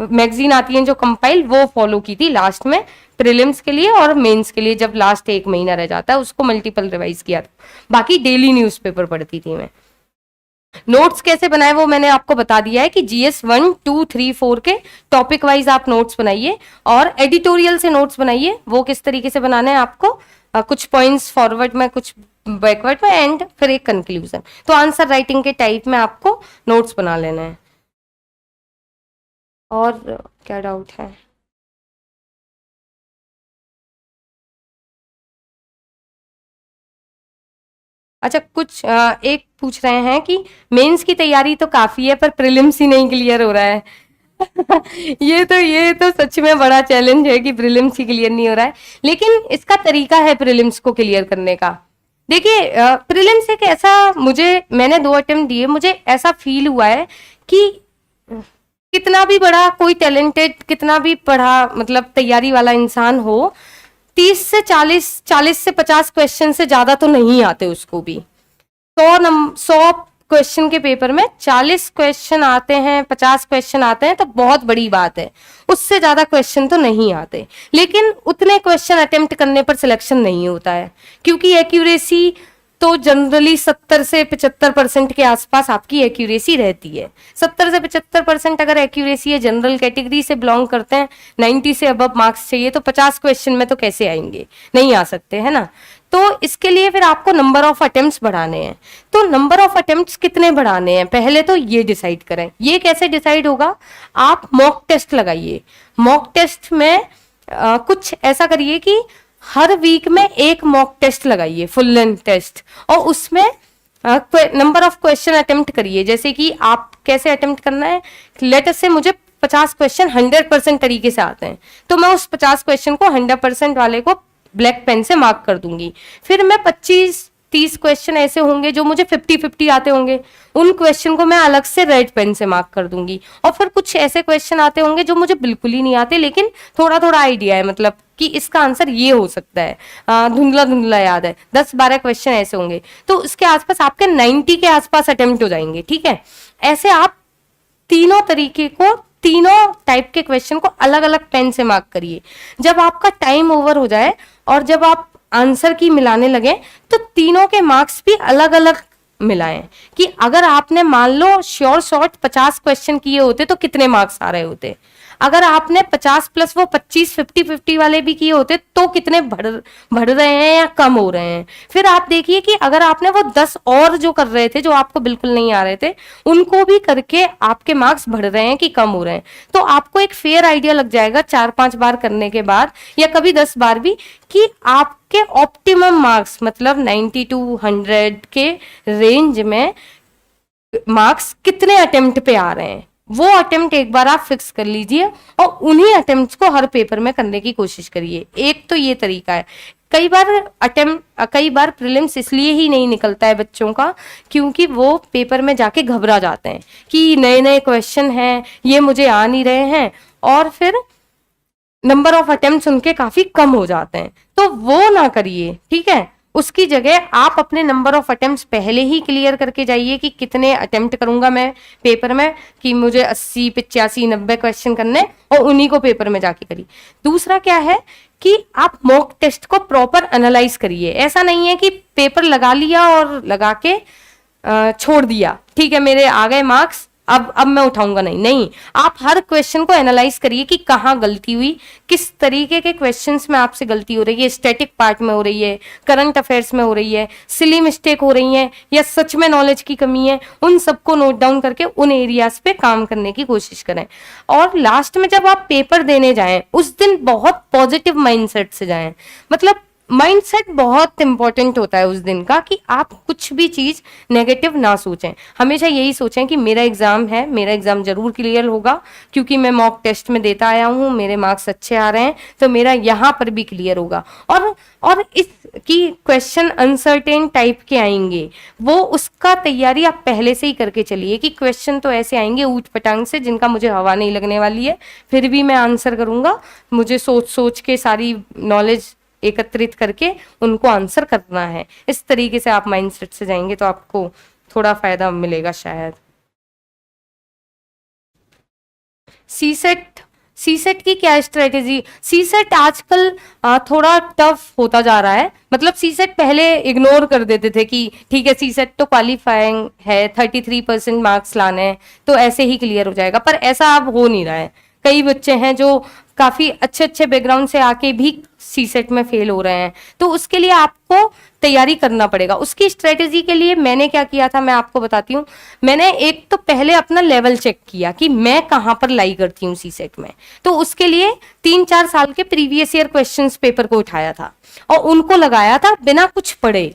मैगजीन आती है जो कंपाइल, वो फॉलो की थी लास्ट में प्रीलिम्स के लिए और मेंस के लिए, जब लास्ट 1 महीना रह जाता है उसको मल्टीपल रिवाइज किया था। बाकी डेली न्यूज़पेपर पढ़ती थी मैं। नोट्स कैसे बनाए वो मैंने आपको बता दिया है कि जीएस 1, 2, 3, 4 के टॉपिक वाइज आप नोट्स बनाइए और एडिटोरियल से नोट्स बनाइए। वो किस तरीके से बनाना है आपको, कुछ पॉइंट्स फॉरवर्ड में, कुछ बैकवर्ड में, एंड फिर एक कंक्लूजन। तो आंसर राइटिंग के टाइप में आपको नोट्स बना लेना है। और क्या डाउट है? अच्छा, कुछ एक पूछ रहे हैं कि मेंस की तैयारी तो काफी है पर प्रीलिम्स ही नहीं क्लियर हो रहा है। ये तो सच में बड़ा चैलेंज है कि प्रीलिम्स ही क्लियर नहीं हो रहा है, लेकिन इसका तरीका है प्रीलिम्स को क्लियर करने का। देखिए, प्रीलिम्स एक ऐसा, मैंने 2 अटेम्प्ट दिए, मुझे ऐसा फील हुआ है कि कितना भी बड़ा कोई टैलेंटेड, कितना भी पढ़ा मतलब तैयारी वाला इंसान हो, 30 से 40, 40 से 50 क्वेश्चन से ज्यादा तो नहीं आते उसको भी। 100 क्वेश्चन के पेपर में 40 क्वेश्चन आते हैं, 50 क्वेश्चन आते हैं तो बहुत बड़ी बात है, उससे ज्यादा क्वेश्चन तो नहीं आते। लेकिन उतने क्वेश्चन अटेम्प्ट करने पर सिलेक्शन नहीं होता है, क्योंकि एक्यूरेसी तो जनरली 70 से 75% के आसपास आपकी एक्यूरेसी रहती है। 70 से 75% अगर एक्यूरेसी है, जनरल कैटेगरी से बिलोंग करते हैं, 90 से अबव मार्क्स चाहिए, तो 50 क्वेश्चन में तो कैसे आएंगे, नहीं आ सकते, है ना। तो इसके लिए फिर आपको नंबर ऑफ अटेम्प्ट्स बढ़ाने हैं। तो नंबर ऑफ अटेम्प्ट्स कितने बढ़ाने हैं, पहले तो ये डिसाइड करें। ये कैसे डिसाइड होगा, आप मॉक टेस्ट लगाइए। मॉक टेस्ट में कुछ ऐसा करिए कि हर वीक में एक मॉक टेस्ट लगाइए, फुल लेंथ टेस्ट, और उसमें नंबर ऑफ क्वेश्चन अटेम्प्ट करिए। जैसे कि आप कैसे अटेम्प्ट करना है, लेटर से मुझे 50 क्वेश्चन 100% तरीके से आते हैं, तो मैं उस 50 क्वेश्चन को 100% वाले को ब्लैक पेन से मार्क कर दूंगी। फिर मैं 25-30 क्वेश्चन ऐसे होंगे जो मुझे 50-50 आते होंगे, उन क्वेश्चन को मैं अलग से रेड पेन से मार्क कर दूंगी। और फिर कुछ ऐसे क्वेश्चन आते होंगे जो मुझे बिल्कुल ही नहीं आते, लेकिन थोड़ा थोड़ा आइडिया है, मतलब कि इसका आंसर ये हो सकता है, धुंधला धुंधला याद है, 10-12 क्वेश्चन ऐसे होंगे, तो इसके आसपास आपके 90 के आसपास अटेम्प्ट हो जाएंगे। ठीक है, ऐसे आप तीनों तरीके को, तीनों टाइप के क्वेश्चन को अलग अलग पेन से मार्क करिए। जब आपका टाइम ओवर हो जाए और जब आप आंसर की मिलाने लगे, तो तीनों के मार्क्स भी अलग अलग मिलाएं, कि अगर आपने मान लो श्योर शॉर्ट 50 क्वेश्चन किए होते तो कितने मार्क्स आ रहे होते, अगर आपने 50 प्लस वो 25 50-50 वाले भी किए होते तो कितने बढ़ रहे हैं या कम हो रहे हैं। फिर आप देखिए कि अगर आपने वो 10 और जो कर रहे थे, जो आपको बिल्कुल नहीं आ रहे थे, उनको भी करके आपके मार्क्स बढ़ रहे हैं कि कम हो रहे हैं, तो आपको एक फेयर आइडिया लग जाएगा 4-5 बार करने के बाद, या कभी 10 बार भी, कि आपके ऑप्टिमम मार्क्स मतलब 90 to 100 के रेंज में मार्क्स कितने अटेम्प्ट पे आ रहे हैं। वो अटेम्प्ट एक बार आप फिक्स कर लीजिए और उन्हीं अटेम्प्ट्स को हर पेपर में करने की कोशिश करिए। एक तो ये तरीका है। कई बार प्रीलिम्स इसलिए ही नहीं निकलता है बच्चों का, क्योंकि वो पेपर में जाके घबरा जाते हैं कि नए नए क्वेश्चन हैं, ये मुझे आ नहीं रहे हैं, और फिर नंबर ऑफ अटेम्प्ट्स उनके काफी कम हो जाते हैं। तो वो ना करिए, ठीक है। उसकी जगह आप अपने नंबर ऑफ अटेम्प्ट्स पहले ही क्लियर करके जाइए कि कितने अटेम्प्ट करूंगा मैं पेपर में, कि मुझे 80 85 90 क्वेश्चन करने, और उन्हीं को पेपर में जाके करिए। दूसरा क्या है कि आप मॉक टेस्ट को प्रॉपर एनालाइज करिए। ऐसा नहीं है कि पेपर लगा लिया और लगा के छोड़ दिया, ठीक है मेरे आ गए मार्क्स, अब मैं उठाऊंगा, नहीं, आप हर क्वेश्चन को एनालाइज करिए कि कहाँ गलती हुई, किस तरीके के क्वेश्चंस में आपसे गलती हो रही है, स्टैटिक पार्ट में हो रही है, करंट अफेयर्स में हो रही है, सिली मिस्टेक हो रही है, या सच में नॉलेज की कमी है। उन सबको नोट डाउन करके उन एरियाज पे काम करने की कोशिश करें। और लास्ट में जब आप पेपर देने जाएं, उस दिन बहुत पॉजिटिव माइंडसेट से जाएं। मतलब माइंडसेट बहुत इंपॉर्टेंट होता है उस दिन का, कि आप कुछ भी चीज नेगेटिव ना सोचें। हमेशा यही सोचें कि मेरा एग्जाम है, मेरा एग्जाम जरूर क्लियर होगा, क्योंकि मैं मॉक टेस्ट में देता आया हूँ, मेरे मार्क्स अच्छे आ रहे हैं, तो मेरा यहाँ पर भी क्लियर होगा। और इसकी क्वेश्चन अनसर्टेन टाइप के आएंगे, वो उसका तैयारी आप पहले से ही करके चलिए, कि क्वेश्चन तो ऐसे आएंगे ऊट पटांग से जिनका मुझे हवा नहीं लगने वाली है, फिर भी मैं आंसर करूंगा। मुझे सोच सोच के सारी नॉलेज एकत्रित करके उनको आंसर करना है। इस तरीके से आप माइंडसेट से जाएंगे तो आपको थोड़ा फायदा मिलेगा शायद। सीसेट की क्या स्ट्रेटेजी? सीसेट आजकल थोड़ा टफ होता जा रहा है। मतलब सीसेट पहले इग्नोर कर देते थे कि ठीक है सीसेट तो क्वालिफाइंग है, 33% मार्क्स लाने हैं तो ऐसे ही क्लियर हो जाएगा, पर ऐसा अब हो नहीं रहा है। कई बच्चे हैं जो काफी अच्छे अच्छे बैकग्राउंड से आके भी सीसेट में फेल हो रहे हैं, तो उसके लिए आपको तैयारी करना पड़ेगा। उसकी स्ट्रेटेजी के लिए मैंने क्या किया था मैं आपको बताती हूँ। मैंने एक तो पहले अपना लेवल चेक किया कि मैं कहाँ पर लाई करती हूँ सीसेट में, तो उसके लिए 3-4 साल के प्रीवियस ईयर क्वेश्चंस पेपर को उठाया था और उनको लगाया था बिना कुछ पढ़े।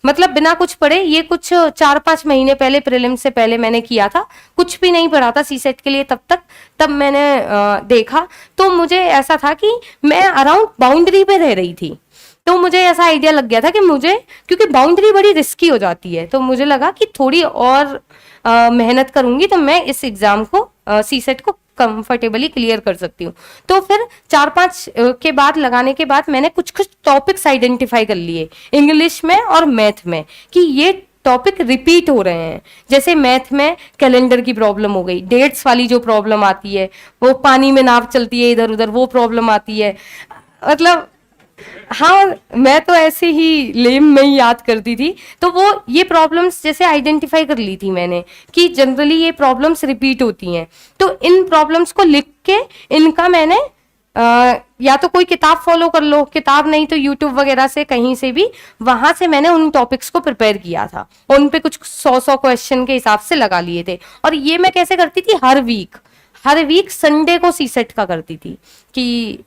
मतलब बिना कुछ पढ़े, ये कुछ 4-5 महीने पहले, प्रीलिम से पहले मैंने किया था, कुछ भी नहीं पढ़ा था सीसेट के लिए तब तक। तब मैंने देखा तो मुझे ऐसा था कि मैं अराउंड बाउंड्री पे रह रही थी, तो मुझे ऐसा आइडिया लग गया था कि मुझे, क्योंकि बाउंड्री बड़ी रिस्की हो जाती है, तो मुझे लगा कि थोड़ी और मेहनत करूंगी तो मैं इस एग्जाम को, सीसेट को कंफर्टेबली क्लियर कर सकती हूँ। तो फिर 4-5 के बाद लगाने के बाद मैंने कुछ कुछ टॉपिक्स आइडेंटिफाई कर लिए इंग्लिश में और मैथ में कि ये टॉपिक रिपीट हो रहे हैं। जैसे मैथ में कैलेंडर की प्रॉब्लम हो गई, डेट्स वाली जो प्रॉब्लम आती है, वो पानी में नाव चलती है इधर उधर, वो प्रॉब्लम आती है। मतलब हाँ, मैं तो ऐसे ही लेम में ही याद करती थी। तो वो ये प्रॉब्लम्स जैसे आइडेंटिफाई कर ली थी मैंने कि जनरली ये प्रॉब्लम्स रिपीट होती हैं, तो इन प्रॉब्लम्स को लिख के इनका मैंने या तो कोई किताब फॉलो कर लो, किताब नहीं तो यूट्यूब वगैरह से कहीं से भी, वहां से मैंने उन टॉपिक्स को प्रिपेयर किया था। उन पे कुछ 100 क्वेश्चन के हिसाब से लगा लिए थे। और ये मैं कैसे करती थी, हर वीक संडे को सीसेट का करती थी कि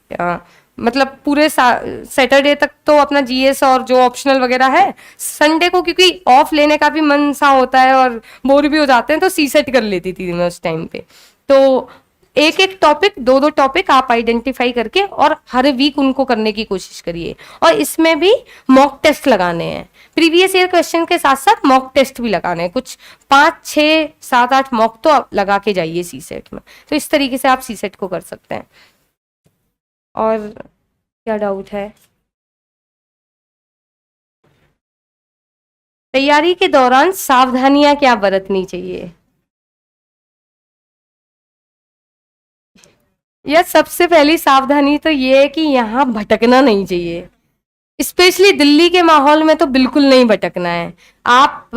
मतलब पूरे सैटरडे तक तो अपना जीएस और जो ऑप्शनल वगैरह है, संडे को क्योंकि ऑफ लेने का भी मन सा होता है और बोर भी हो जाते हैं, तो सीसेट कर लेती थी मैं उस टाइम पे। तो एक एक टॉपिक, 2-2 टॉपिक आप आइडेंटिफाई करके और हर वीक उनको करने की कोशिश करिए। और इसमें भी मॉक टेस्ट लगाने हैं, प्रीवियस ईयर क्वेश्चन के साथ साथ मॉक टेस्ट भी लगाने हैं, कुछ 5, 6, 7, 8 मॉक तो आप लगा के जाइए सीसेट में। तो इस तरीके से आप सीसेट को कर सकते हैं। और क्या डाउट है? तैयारी के दौरान सावधानियां क्या बरतनी चाहिए? यह सबसे पहली सावधानी तो ये है कि यहाँ भटकना नहीं चाहिए। स्पेशली दिल्ली के माहौल में तो बिल्कुल नहीं भटकना है। आप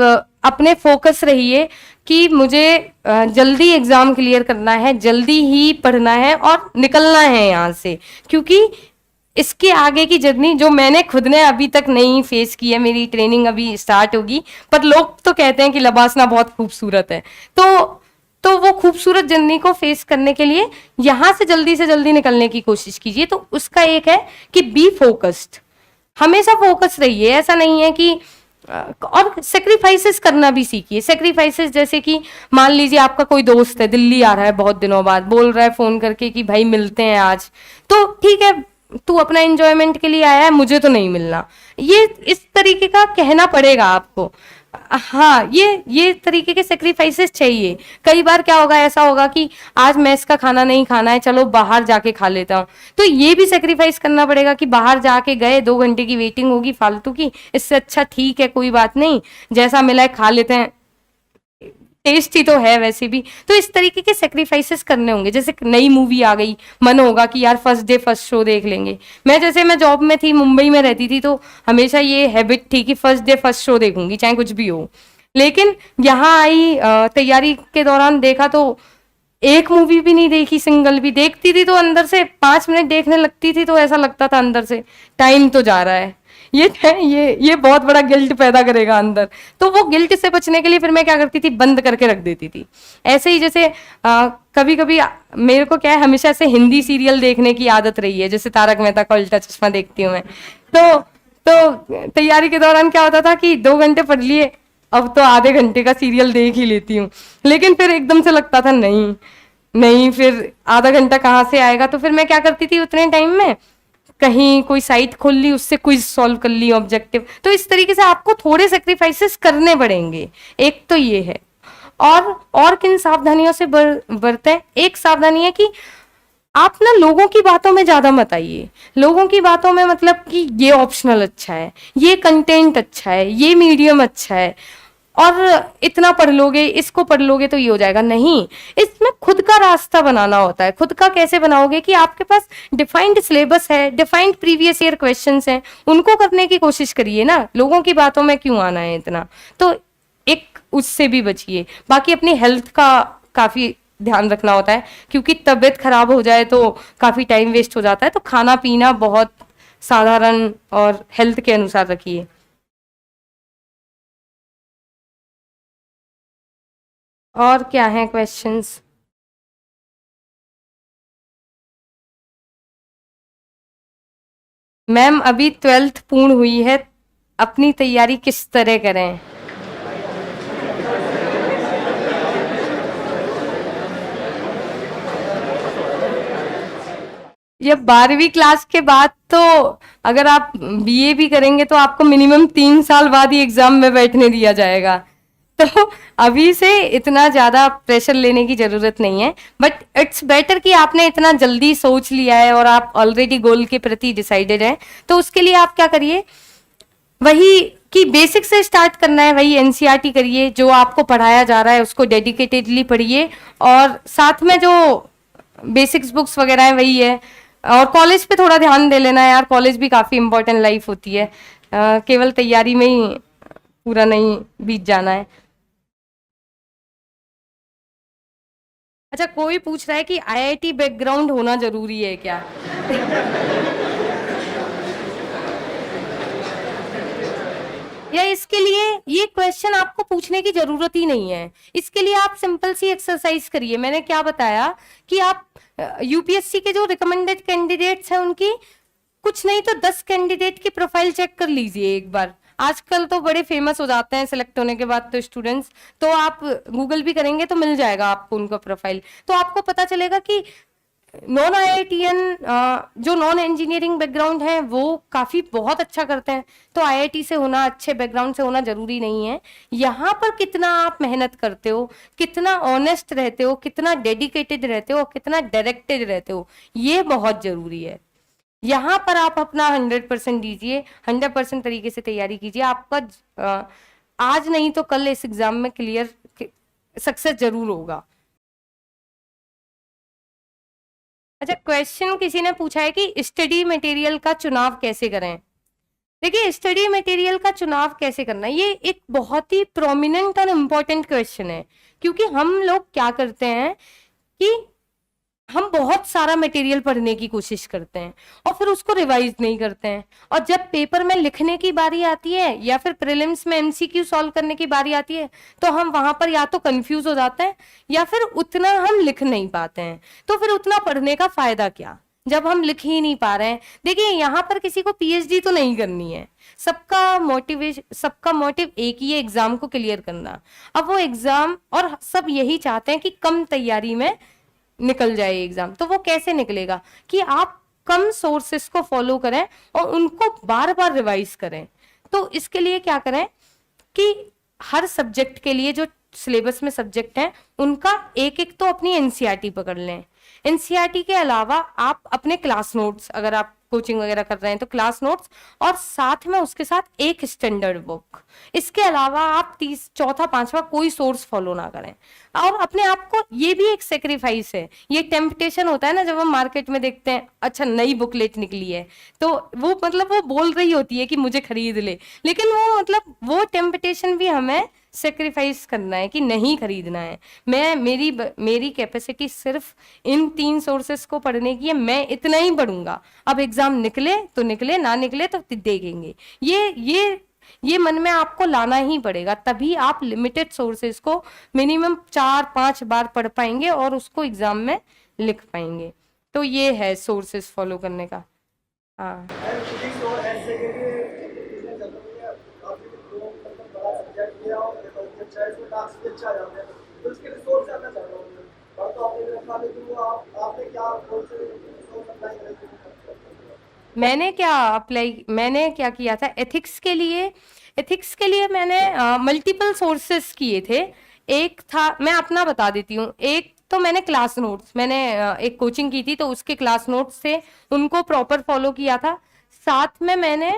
अपने फोकस रहिए कि मुझे जल्दी एग्जाम क्लियर करना है, जल्दी ही पढ़ना है और निकलना है यहाँ से। क्योंकि इसके आगे की जर्नी जो मैंने खुद ने अभी तक नहीं फेस की है, मेरी ट्रेनिंग अभी स्टार्ट होगी, पर लोग तो कहते हैं कि लबासना बहुत खूबसूरत है। तो वो खूबसूरत जर्नी को फेस करने के लिए यहाँ से जल्दी निकलने की कोशिश कीजिए। तो उसका एक है कि बी फोकस्ड, हमेशा फोकस रहिए। ऐसा नहीं है कि और सेक्रीफाइसेस करना भी सीखिए। सेक्रीफाइसेस जैसे कि मान लीजिए आपका कोई दोस्त है, दिल्ली आ रहा है बहुत दिनों बाद, बोल रहा है फोन करके कि भाई मिलते हैं आज, तो ठीक है तू अपना एंजॉयमेंट के लिए आया है, मुझे तो नहीं मिलना, ये इस तरीके का कहना पड़ेगा आपको। हाँ, ये तरीके के सेक्रीफाइसेस चाहिए। कई बार क्या होगा, ऐसा होगा कि आज मेस का खाना नहीं खाना है, चलो बाहर जाके खा लेता हूँ, तो ये भी सेक्रीफाइस करना पड़ेगा कि बाहर जाके गए, 2 घंटे की वेटिंग होगी फालतू की, इससे अच्छा ठीक है कोई बात नहीं, जैसा मिला है खा लेते हैं, टेस्टी तो है वैसे भी। तो इस तरीके के सेक्रीफाइसेस करने होंगे। जैसे नई मूवी आ गई, मन होगा कि यार फर्स्ट डे फर्स्ट शो देख लेंगे। मैं जॉब में थी, मुंबई में रहती थी, तो हमेशा ये हैबिट थी कि फर्स्ट डे फर्स्ट शो देखूंगी चाहे कुछ भी हो। लेकिन यहाँ आई तैयारी के दौरान देखा तो एक मूवी भी नहीं देखी, सिंगल भी। देखती थी तो अंदर से 5 मिनट देखने लगती थी तो ऐसा लगता था अंदर से टाइम तो जा रहा है। ये बहुत बड़ा गिल्ट पैदा करेगा अंदर। तो वो गिल्ट से बचने के लिए फिर मैं क्या करती थी, बंद करके रख देती थी। ऐसे ही जैसे कभी कभी मेरे को क्या है, हमेशा ऐसे हिंदी सीरियल देखने की आदत रही है, जैसे तारक मेहता का उल्टा चश्मा देखती हूँ मैं। तो तैयारी के दौरान क्या होता था कि 2 घंटे पढ़ लिए, अब तो आधे घंटे का सीरियल देख ही लेती हूँ। लेकिन फिर एकदम से लगता था नहीं, फिर आधा घंटा कहाँ से आएगा। तो फिर मैं क्या करती थी, उतने टाइम में कहीं कोई साइट खोल ली, उससे क्विज सॉल्व कर ली, ऑब्जेक्टिव। तो इस तरीके से आपको थोड़े सेक्रीफाइसेस करने पड़ेंगे। एक तो ये है। और किन सावधानियों से बरतें? एक सावधानी है कि आप ना लोगों की बातों में ज्यादा मत आइए। लोगों की बातों में मतलब कि ये ऑप्शनल अच्छा है, ये कंटेंट अच्छा है, ये मीडियम अच्छा है। और इतना पढ़ लोगे, इसको पढ़ लोगे तो ये हो जाएगा, नहीं। इसमें खुद का रास्ता बनाना होता है। खुद का कैसे बनाओगे कि आपके पास डिफाइंड सिलेबस है, डिफाइंड प्रीवियस ईयर क्वेश्चंस हैं, उनको करने की कोशिश करिए ना, लोगों की बातों में क्यों आना है इतना। तो एक उससे भी बचिए। बाकी अपनी हेल्थ का काफी ध्यान रखना होता है, क्योंकि तबीयत खराब हो जाए तो काफी टाइम वेस्ट हो जाता है। तो खाना पीना बहुत साधारण और हेल्थ के अनुसार रखिए। और क्या है क्वेश्चंस? मैम अभी 12th पूर्ण हुई है, अपनी तैयारी किस तरह करें? ये 12वीं क्लास के बाद तो अगर आप बीए भी करेंगे तो आपको मिनिमम 3 साल बाद ही एग्जाम में बैठने दिया जाएगा। तो अभी से इतना ज्यादा प्रेशर लेने की जरूरत नहीं है, बट इट्स बेटर कि आपने इतना जल्दी सोच लिया है और आप ऑलरेडी गोल के प्रति डिसाइडेड हैं। तो उसके लिए आप क्या करिए, वही कि बेसिक से स्टार्ट करना है, वही एनसीईआरटी करिए, जो आपको पढ़ाया जा रहा है उसको डेडिकेटेडली पढ़िए, और साथ में जो बेसिक्स बुक्स वगैरह है वही है। और कॉलेज पे थोड़ा ध्यान दे लेना है यार, कॉलेज भी काफी इंपॉर्टेंट लाइफ होती है, केवल तैयारी में ही पूरा नहीं बीत जाना है। अच्छा, कोई पूछ रहा है कि आईआईटी बैकग्राउंड होना जरूरी है क्या? या इसके लिए ये क्वेश्चन आपको पूछने की जरूरत ही नहीं है। इसके लिए आप सिंपल सी एक्सरसाइज करिए। मैंने क्या बताया कि आप यूपीएससी के जो रिकमेंडेड कैंडिडेट्स हैं उनकी कुछ नहीं तो 10 कैंडिडेट की प्रोफाइल चेक कर लीजिए एक बार। आजकल तो बड़े फेमस हो जाते हैं सिलेक्ट होने के बाद तो स्टूडेंट्स, तो आप गूगल भी करेंगे तो मिल जाएगा आपको उनका प्रोफाइल। तो आपको पता चलेगा कि नॉन आईआईटीएन जो नॉन इंजीनियरिंग बैकग्राउंड है वो काफी बहुत अच्छा करते हैं। तो आईआईटी से होना, अच्छे बैकग्राउंड से होना जरूरी नहीं है। यहाँ पर कितना आप मेहनत करते हो, कितना ऑनेस्ट रहते हो, कितना डेडिकेटेड रहते हो, कितना डायरेक्टेड रहते हो, ये बहुत जरूरी है। यहाँ पर आप अपना 100% दीजिए, 100% तरीके से तैयारी कीजिए। आपका आज नहीं तो कल इस एग्जाम में क्लियर सक्सेस जरूर होगा। अच्छा, क्वेश्चन किसी ने पूछा है कि स्टडी मटेरियल का चुनाव कैसे करें। देखिए, स्टडी मटेरियल का चुनाव कैसे करना है, ये एक बहुत ही प्रोमिनेंट और इम्पोर्टेंट क्वेश्चन है। क्योंकि हम लोग क्या करते हैं कि हम बहुत सारा मटेरियल पढ़ने की कोशिश करते हैं और फिर उसको रिवाइज नहीं करते हैं, और जब पेपर में लिखने की बारी आती है या फिर प्रीलिम्स में एमसीक्यू सॉल्व करने की बारी आती है तो हम वहां पर या तो कंफ्यूज हो जाते हैं या फिर उतना हम लिख नहीं पाते हैं। तो फिर उतना पढ़ने का फायदा क्या जब हम लिख ही नहीं पा रहे हैं। देखिए, यहाँ पर किसी को पीएचडी तो नहीं करनी है, सबका मोटिव एक ही है, एग्जाम को क्लियर करना। अब वो एग्जाम, और सब यही चाहते हैं कि कम तैयारी में निकल जाए एग्जाम। तो वो कैसे निकलेगा कि आप कम सोर्सेस को फॉलो करें और उनको बार बार रिवाइज करें। तो इसके लिए क्या करें कि हर सब्जेक्ट के लिए जो सिलेबस में सब्जेक्ट हैं उनका एक एक तो अपनी एनसीईआरटी पकड़ लें। एनसीईआरटी के अलावा आप अपने क्लास नोट्स, अगर आप कोचिंग वगैरह कर रहे हैं तो क्लास नोट्स, और साथ में उसके साथ एक स्टैंडर्ड बुक। इसके अलावा आप चौथा पांचवा कोई सोर्स फॉलो ना करें। और अपने आप को, ये भी एक सेक्रीफाइस है, ये टेम्पटेशन होता है ना जब हम मार्केट में देखते हैं अच्छा नई बुकलेट निकली है तो वो मतलब वो बोल रही होती है कि मुझे खरीद ले, लेकिन वो मतलब वो टेम्पटेशन भी हमें सेक्रीफाइस करना है कि नहीं खरीदना है। मेरी कैपेसिटी सिर्फ इन 3 सोर्सेस को पढ़ने की है, मैं इतना ही पढ़ूंगा। अब एग्जाम निकले तो निकले, ना निकले तो देखेंगे। ये मन में आपको लाना ही पड़ेगा, तभी आप लिमिटेड सोर्सेस को मिनिमम 4-5 बार पढ़ पाएंगे और उसको एग्जाम में लिख पाएंगे। तो ये है सोर्सेस फॉलो करने का। हाँ, मैंने क्या किया था एथिक्स के लिए। एथिक्स के लिए मैंने मल्टीपल सोर्सेस किए थे। एक था, मैं अपना बता देती हूँ, एक तो मैंने क्लास नोट्स, मैंने एक कोचिंग की थी तो उसके क्लास नोट्स थे, उनको प्रॉपर फॉलो किया था। साथ में मैंने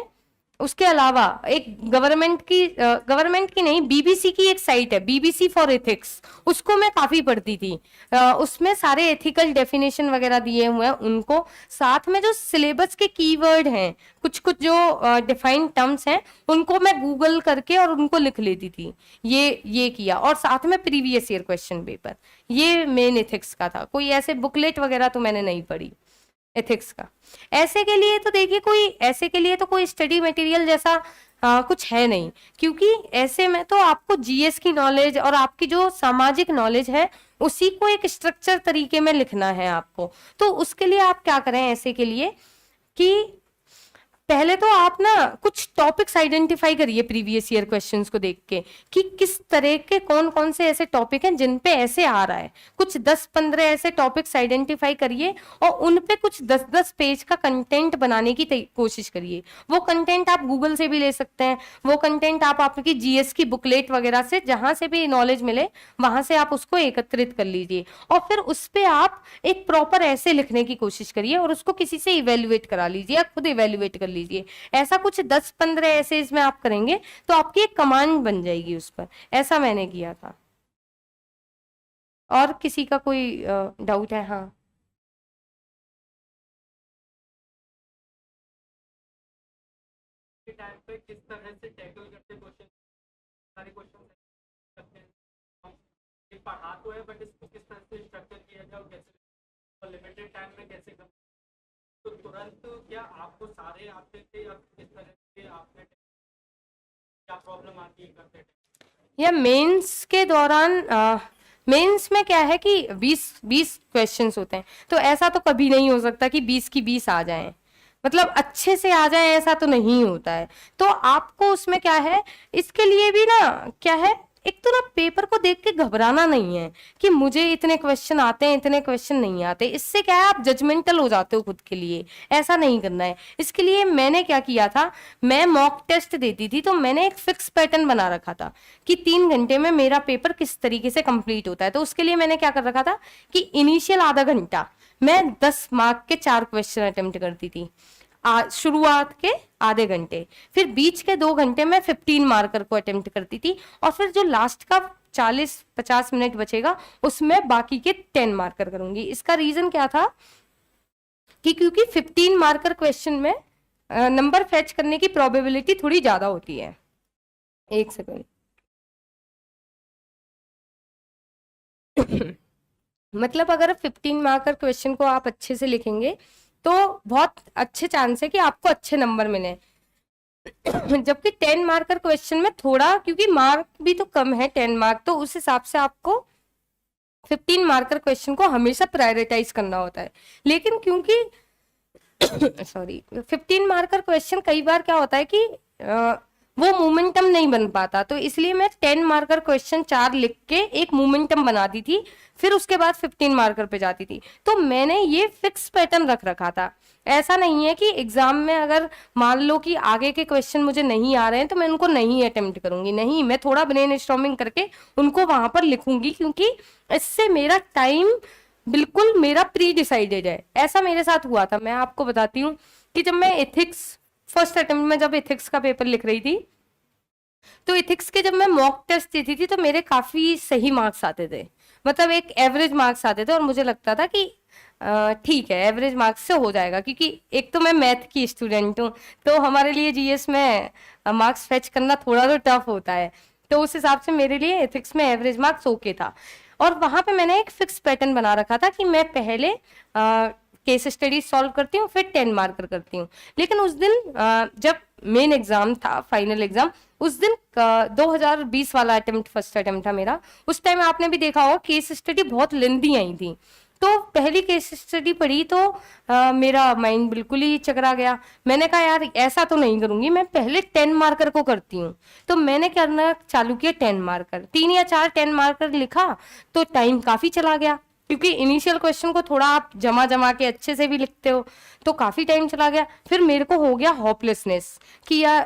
उसके अलावा एक गवर्नमेंट की नहीं, बीबीसी की एक साइट है, बीबीसी फॉर एथिक्स, उसको मैं काफी पढ़ती थी। उसमें सारे एथिकल डेफिनेशन वगैरह दिए हुए हैं उनको, साथ में जो सिलेबस के कीवर्ड हैं, कुछ कुछ जो डिफाइंड टर्म्स हैं, उनको मैं गूगल करके और उनको लिख लेती थी। ये किया, और साथ में प्रीवियस ईयर क्वेश्चन पेपर, ये मेन एथिक्स का था। कोई ऐसे बुकलेट वगैरह तो मैंने नहीं पढ़ी एथिक्स का। ऐसे के लिए तो देखिए, कोई स्टडी मटेरियल जैसा कुछ है नहीं, क्योंकि ऐसे में तो आपको जीएस की नॉलेज और आपकी जो सामाजिक नॉलेज है उसी को एक स्ट्रक्चर तरीके में लिखना है आपको। तो उसके लिए आप क्या करें ऐसे के लिए कि पहले तो आप ना कुछ टॉपिक्स आइडेंटिफाई करिए प्रीवियस ईयर क्वेश्चंस को देख के, कि किस तरह के कौन कौन से ऐसे टॉपिक हैं जिन पे ऐसे आ रहा है। कुछ 10-15 ऐसे टॉपिक्स आइडेंटिफाई करिए और उन पे कुछ 10-10 पेज का कंटेंट बनाने की कोशिश करिए। वो कंटेंट आप गूगल से भी ले सकते हैं, वो कंटेंट आप आपकी जीएस की बुकलेट वगैरह से, जहां से भी नॉलेज मिले वहां से आप उसको एकत्रित कर लीजिए, और फिर उस पे आप एक प्रॉपर ऐसे लिखने की कोशिश करिए और उसको किसी से इवेल्युएट करा लीजिए या खुद इवेल्युएट कर लीजिए। ऐसा कुछ 10-15 ऐसे इसमें आप करेंगे तो आपकी एक कमांड बन जाएगी उस पर। ऐसा मैंने किया था। और किसी का कोई डाउट है? हाँ, टाइम पे किस तरह से टैकल करते क्वेश्चन, सारे क्वेश्चन करते हैं हम। ये पढ़ा तो है बट इसको किस तरह से स्ट्रक्चर किया जाए और कैसे, और लिमिटेड टाइम में कैसे कर, तो तुरंत क्या आपको सारे आते थे या किस तरह से आपने, क्या प्रॉब्लम आती है करते थे? या मेंस के दौरान मेंस में क्या है कि 20 क्वेश्चंस होते हैं, तो ऐसा तो कभी नहीं हो सकता कि 20 की 20 आ जाएं, मतलब अच्छे से आ जाए, ऐसा तो नहीं होता है। तो आपको उसमें क्या है, इसके लिए भी ना क्या है, एक तो ना पेपर को देख के घबराना नहीं है कि मुझे इतने क्वेश्चन आते हैं इतने क्वेश्चन नहीं आते। इससे क्या है, आप जजमेंटल हो जाते हो खुद के लिए, ऐसा नहीं करना है। इसके लिए मैंने क्या किया था, मैं मॉक टेस्ट देती थी, तो मैंने एक फिक्स पैटर्न बना रखा था कि 3 घंटे में मेरा पेपर किस तरीके से कंप्लीट होता है। तो उसके लिए मैंने क्या कर रखा था कि इनिशियल आधा घंटा मैं 10 मार्क के 4 क्वेश्चन अटेम्प्ट करती थी, शुरुआत के आधे घंटे, फिर बीच के 2 घंटे में 15 मार्कर को अटेम्प्ट करती थी, और फिर जो लास्ट का 40-50 मिनट बचेगा उसमें बाकी के 10 मार्कर करूंगी। इसका रीजन क्या था कि क्योंकि 15 मार्कर क्वेश्चन में नंबर फेच करने की प्रोबेबिलिटी थोड़ी ज्यादा होती है। एक सेकंड मतलब अगर 15 मार्कर क्वेश्चन को आप अच्छे से लिखेंगे तो बहुत अच्छे चांस है कि आपको अच्छे नंबर मिले। जबकि 10 मार्कर क्वेश्चन में थोड़ा, क्योंकि मार्क भी तो कम है 10 मार्क, तो उस हिसाब से आपको 15 मार्कर क्वेश्चन को हमेशा प्रायोरिटाइज करना होता है। लेकिन क्योंकि सॉरी 15 मार्कर क्वेश्चन कई बार क्या होता है कि वो मोमेंटम नहीं बन पाता, तो इसलिए मैं 10 मार्कर क्वेश्चन 4 लिख के एक मोमेंटम बनाती थी, फिर उसके बाद 15 मार्कर पे जाती थी। तो मैंने ये फिक्स पैटर्न रख रखा था। ऐसा नहीं है कि एग्जाम में अगर मान लो कि आगे के क्वेश्चन मुझे नहीं आ रहे हैं तो मैं उनको नहीं अटेम्प्ट करूंगी, नहीं, मैं थोड़ा ब्रेन स्टॉर्मिंग करके उनको वहां पर लिखूंगी, क्योंकि इससे मेरा टाइम बिल्कुल मेरा प्री डिसाइडेड है। ऐसा मेरे साथ हुआ था। मैं आपको बताती हूँ कि जब मैं एथिक्स फर्स्ट अटेम्प्ट में जब एथिक्स का पेपर लिख रही थी, तो एथिक्स के जब मैं मॉक टेस्ट देती थी तो मेरे काफी सही मार्क्स आते थे, मतलब एक एवरेज मार्क्स आते थे, और मुझे लगता था कि ठीक है एवरेज मार्क्स से हो जाएगा, क्योंकि एक तो मैं मैथ की स्टूडेंट हूँ, तो हमारे लिए जीएस में मार्क्स फेच करना थोड़ा तो टफ होता है। तो उस हिसाब से मेरे लिए एथिक्स में एवरेज मार्क्स ओके था। और वहां पे मैंने एक फिक्स पैटर्न बना रखा था कि मैं पहले केस स्टडी सॉल्व करती हूँ, फिर 10 मार्कर करती हूँ। लेकिन उस दिन जब मेन एग्जाम था, फाइनल एग्जाम, उस दिन 2020 वाला अटेम्प्ट फर्स्ट अटेम्प्ट था मेरा। उस टाइम आपने भी देखा होगा केस स्टडी बहुत लेंदी आई थी, तो पहली केस स्टडी पढ़ी तो मेरा माइंड बिल्कुल ही चकरा गया। मैंने कहा यार ऐसा तो नहीं करूंगी, मैं पहले 10 मार्कर को करती हूँ। तो मैंने करना चालू किया 10 मार्कर, 3 या 4 10 मार्कर लिखा, तो टाइम काफी चला गया, क्योंकि इनिशियल क्वेश्चन को थोड़ा आप जमा जमा के अच्छे से भी लिखते हो, तो काफी टाइम चला गया। फिर मेरे को हो गया होपलेसनेस कि यार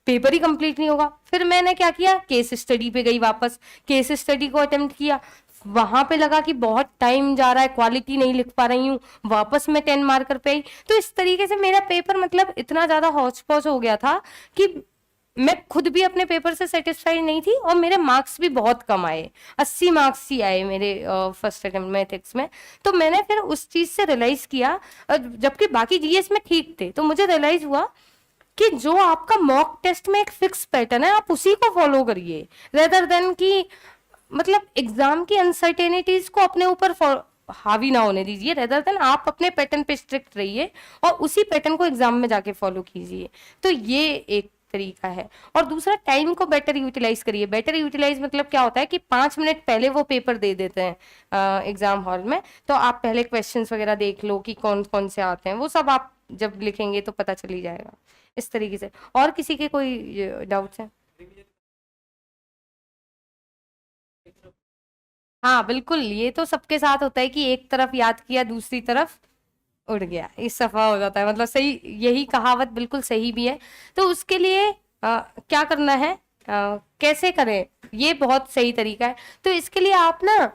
पेपर ही कंप्लीट नहीं होगा। फिर मैंने क्या किया, केस स्टडी पे गई वापस, केस स्टडी को अटेम्प्ट किया, वहां पे लगा कि बहुत टाइम जा रहा है, क्वालिटी नहीं लिख पा रही हूँ, वापस मैं 10 मार्कर पे आई। तो इस तरीके से मेरा पेपर मतलब इतना ज्यादा हौच पौच हो गया था कि मैं खुद भी अपने पेपर से सेटिस्फाइड नहीं थी और मेरे मार्क्स भी बहुत कम आए, 80 मार्क्स ही आए मेरे फर्स्ट अटेम्प्ट में एथिक्स में। तो मैंने फिर उस चीज से रियलाइज किया, जबकि बाकी जीएस में ठीक थे, तो मुझे रियलाइज हुआ कि जो आपका मॉक टेस्ट में एक फिक्स पैटर्न है आप उसी को फॉलो करिए, रेदर देन कि मतलब एग्जाम की अनसर्टेनिटीज को अपने ऊपर हावी ना होने दीजिए, रेदर देन आप अपने पैटर्न पे स्ट्रिक्ट रहिए और उसी पैटर्न को एग्जाम में जाके फॉलो कीजिए। तो ये एक तरीका है। और दूसरा, टाइम को बेटर यूटिलाइज करिए। बेटर यूटिलाइज मतलब क्या होता है कि 5 मिनट पहले वो पेपर दे देते हैं एग्जाम हॉल में, तो आप पहले क्वेश्चंस वगैरह देख लो कि कौन कौन से आते हैं, वो सब आप जब लिखेंगे तो पता चल ही जाएगा इस तरीके से। और किसी के कोई डाउट्स हैं? हाँ बिल्कुल, ये तो सबके साथ होता है कि एक तरफ याद किया दूसरी तरफ उड़ गया, इस सफा हो जाता है, मतलब सही, यही कहावत बिल्कुल सही भी है। तो उसके लिए क्या करना है, कैसे करें, ये बहुत सही तरीका है। तो इसके लिए आप ना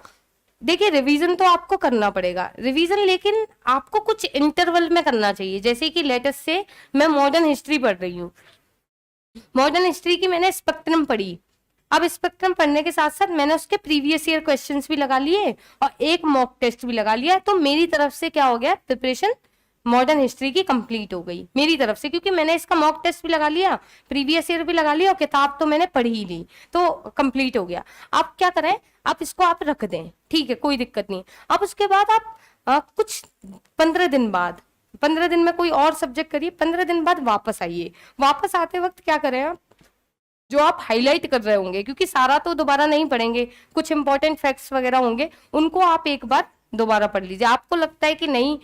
देखिए, रिवीजन तो आपको करना पड़ेगा, रिवीजन लेकिन आपको कुछ इंटरवल में करना चाहिए। जैसे कि लेटेस्ट से मैं मॉडर्न हिस्ट्री पढ़ रही हूँ, मॉडर्न हिस्ट्री की मैंने स्पेक्ट्रम पढ़ी, अब स्पेक्ट्रम पढ़ने के साथ साथ मैंने उसके प्रीवियस ईयर क्वेश्चंस भी लगा लिए और एक मॉक टेस्ट भी लगा लिया, तो मेरी तरफ से क्या हो गया, प्रिपरेशन मॉडर्न हिस्ट्री की कंप्लीट हो गई मेरी तरफ से, क्योंकि मैंने इसका मॉक टेस्ट भी लगा लिया, प्रीवियस ईयर भी लगा लिया और किताब तो मैंने पढ़ ही ली, तो कंप्लीट हो गया। आप क्या करें, आप इसको आप रख दें, ठीक है, कोई दिक्कत नहीं। अब उसके बाद आप कुछ 15 दिन बाद, 15 दिन में कोई और सब्जेक्ट करिए, 15 दिन बाद वापस आइए। वापस आते वक्त क्या करें आप, जो आप हाईलाइट कर रहे होंगे, क्योंकि सारा तो दोबारा नहीं पढ़ेंगे, कुछ इंपॉर्टेंट फैक्ट्स वगैरह होंगे, उनको आप एक बार दोबारा पढ़ लीजिए। आपको लगता है कि नहीं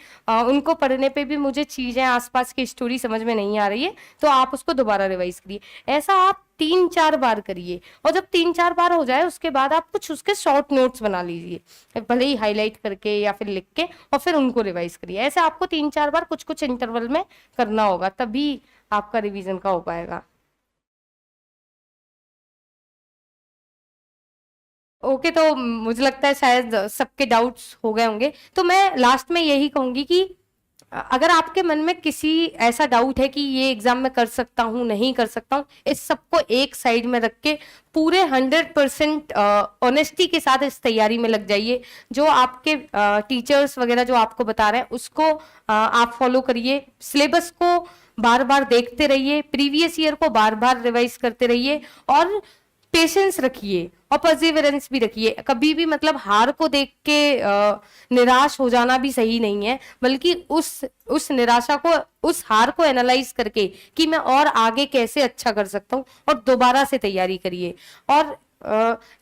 उनको पढ़ने पे भी मुझे चीजें आसपास की स्टोरी समझ में नहीं आ रही है, तो आप उसको दोबारा रिवाइज करिए। ऐसा आप 3-4 बार करिए, और जब 3-4 बार हो जाए उसके बाद आप कुछ उसके शॉर्ट नोट्स बना लीजिए, भले ही हाईलाइट करके या फिर लिख के, और फिर उनको रिवाइज करिए। ऐसे आपको 3-4 बार कुछ कुछ इंटरवल में करना होगा, तभी आपका रिविजन का हो पाएगा। ओके, तो मुझे लगता है शायद सबके डाउट्स हो गए होंगे। तो मैं लास्ट में यही कहूंगी कि अगर आपके मन में किसी ऐसा डाउट है कि ये एग्जाम में कर सकता हूँ नहीं कर सकता हूँ, इस सबको एक साइड में रख के पूरे 100% ऑनेस्टी के साथ इस तैयारी में लग जाइए। जो आपके टीचर्स वगैरह जो आपको बता रहे हैं उसको आप फॉलो करिए, सिलेबस को बार बार देखते रहिए, प्रीवियस ईयर को बार बार रिवाइज करते रहिए, और पेशेंस रखिए और परसिवरेंस भी रखिए। कभी भी मतलब हार को देख के निराश हो जाना भी सही नहीं है, बल्कि उस निराशा को, उस हार को एनालाइज करके कि मैं और आगे कैसे अच्छा कर सकता हूँ, और दोबारा से तैयारी करिए। और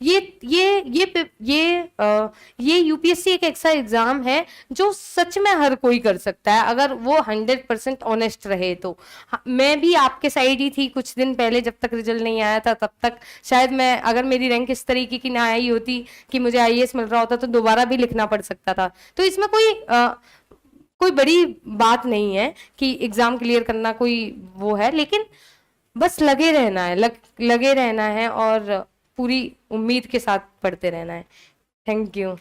ये यूपीएससी एक ऐसा एग्जाम है जो सच में हर कोई कर सकता है अगर वो 100% ऑनेस्ट रहे तो। मैं भी आपके साइड ही थी कुछ दिन पहले, जब तक रिजल्ट नहीं आया था तब तक शायद मैं, अगर मेरी रैंक इस तरीके की ना आई होती कि मुझे आईएएस मिल रहा होता, तो दोबारा भी लिखना पड़ सकता था। तो इसमें कोई बड़ी बात नहीं है कि एग्जाम क्लियर करना कोई वो है, लेकिन बस लगे रहना है, लगे रहना है और पूरी उम्मीद के साथ पढ़ते रहना है। Thank you.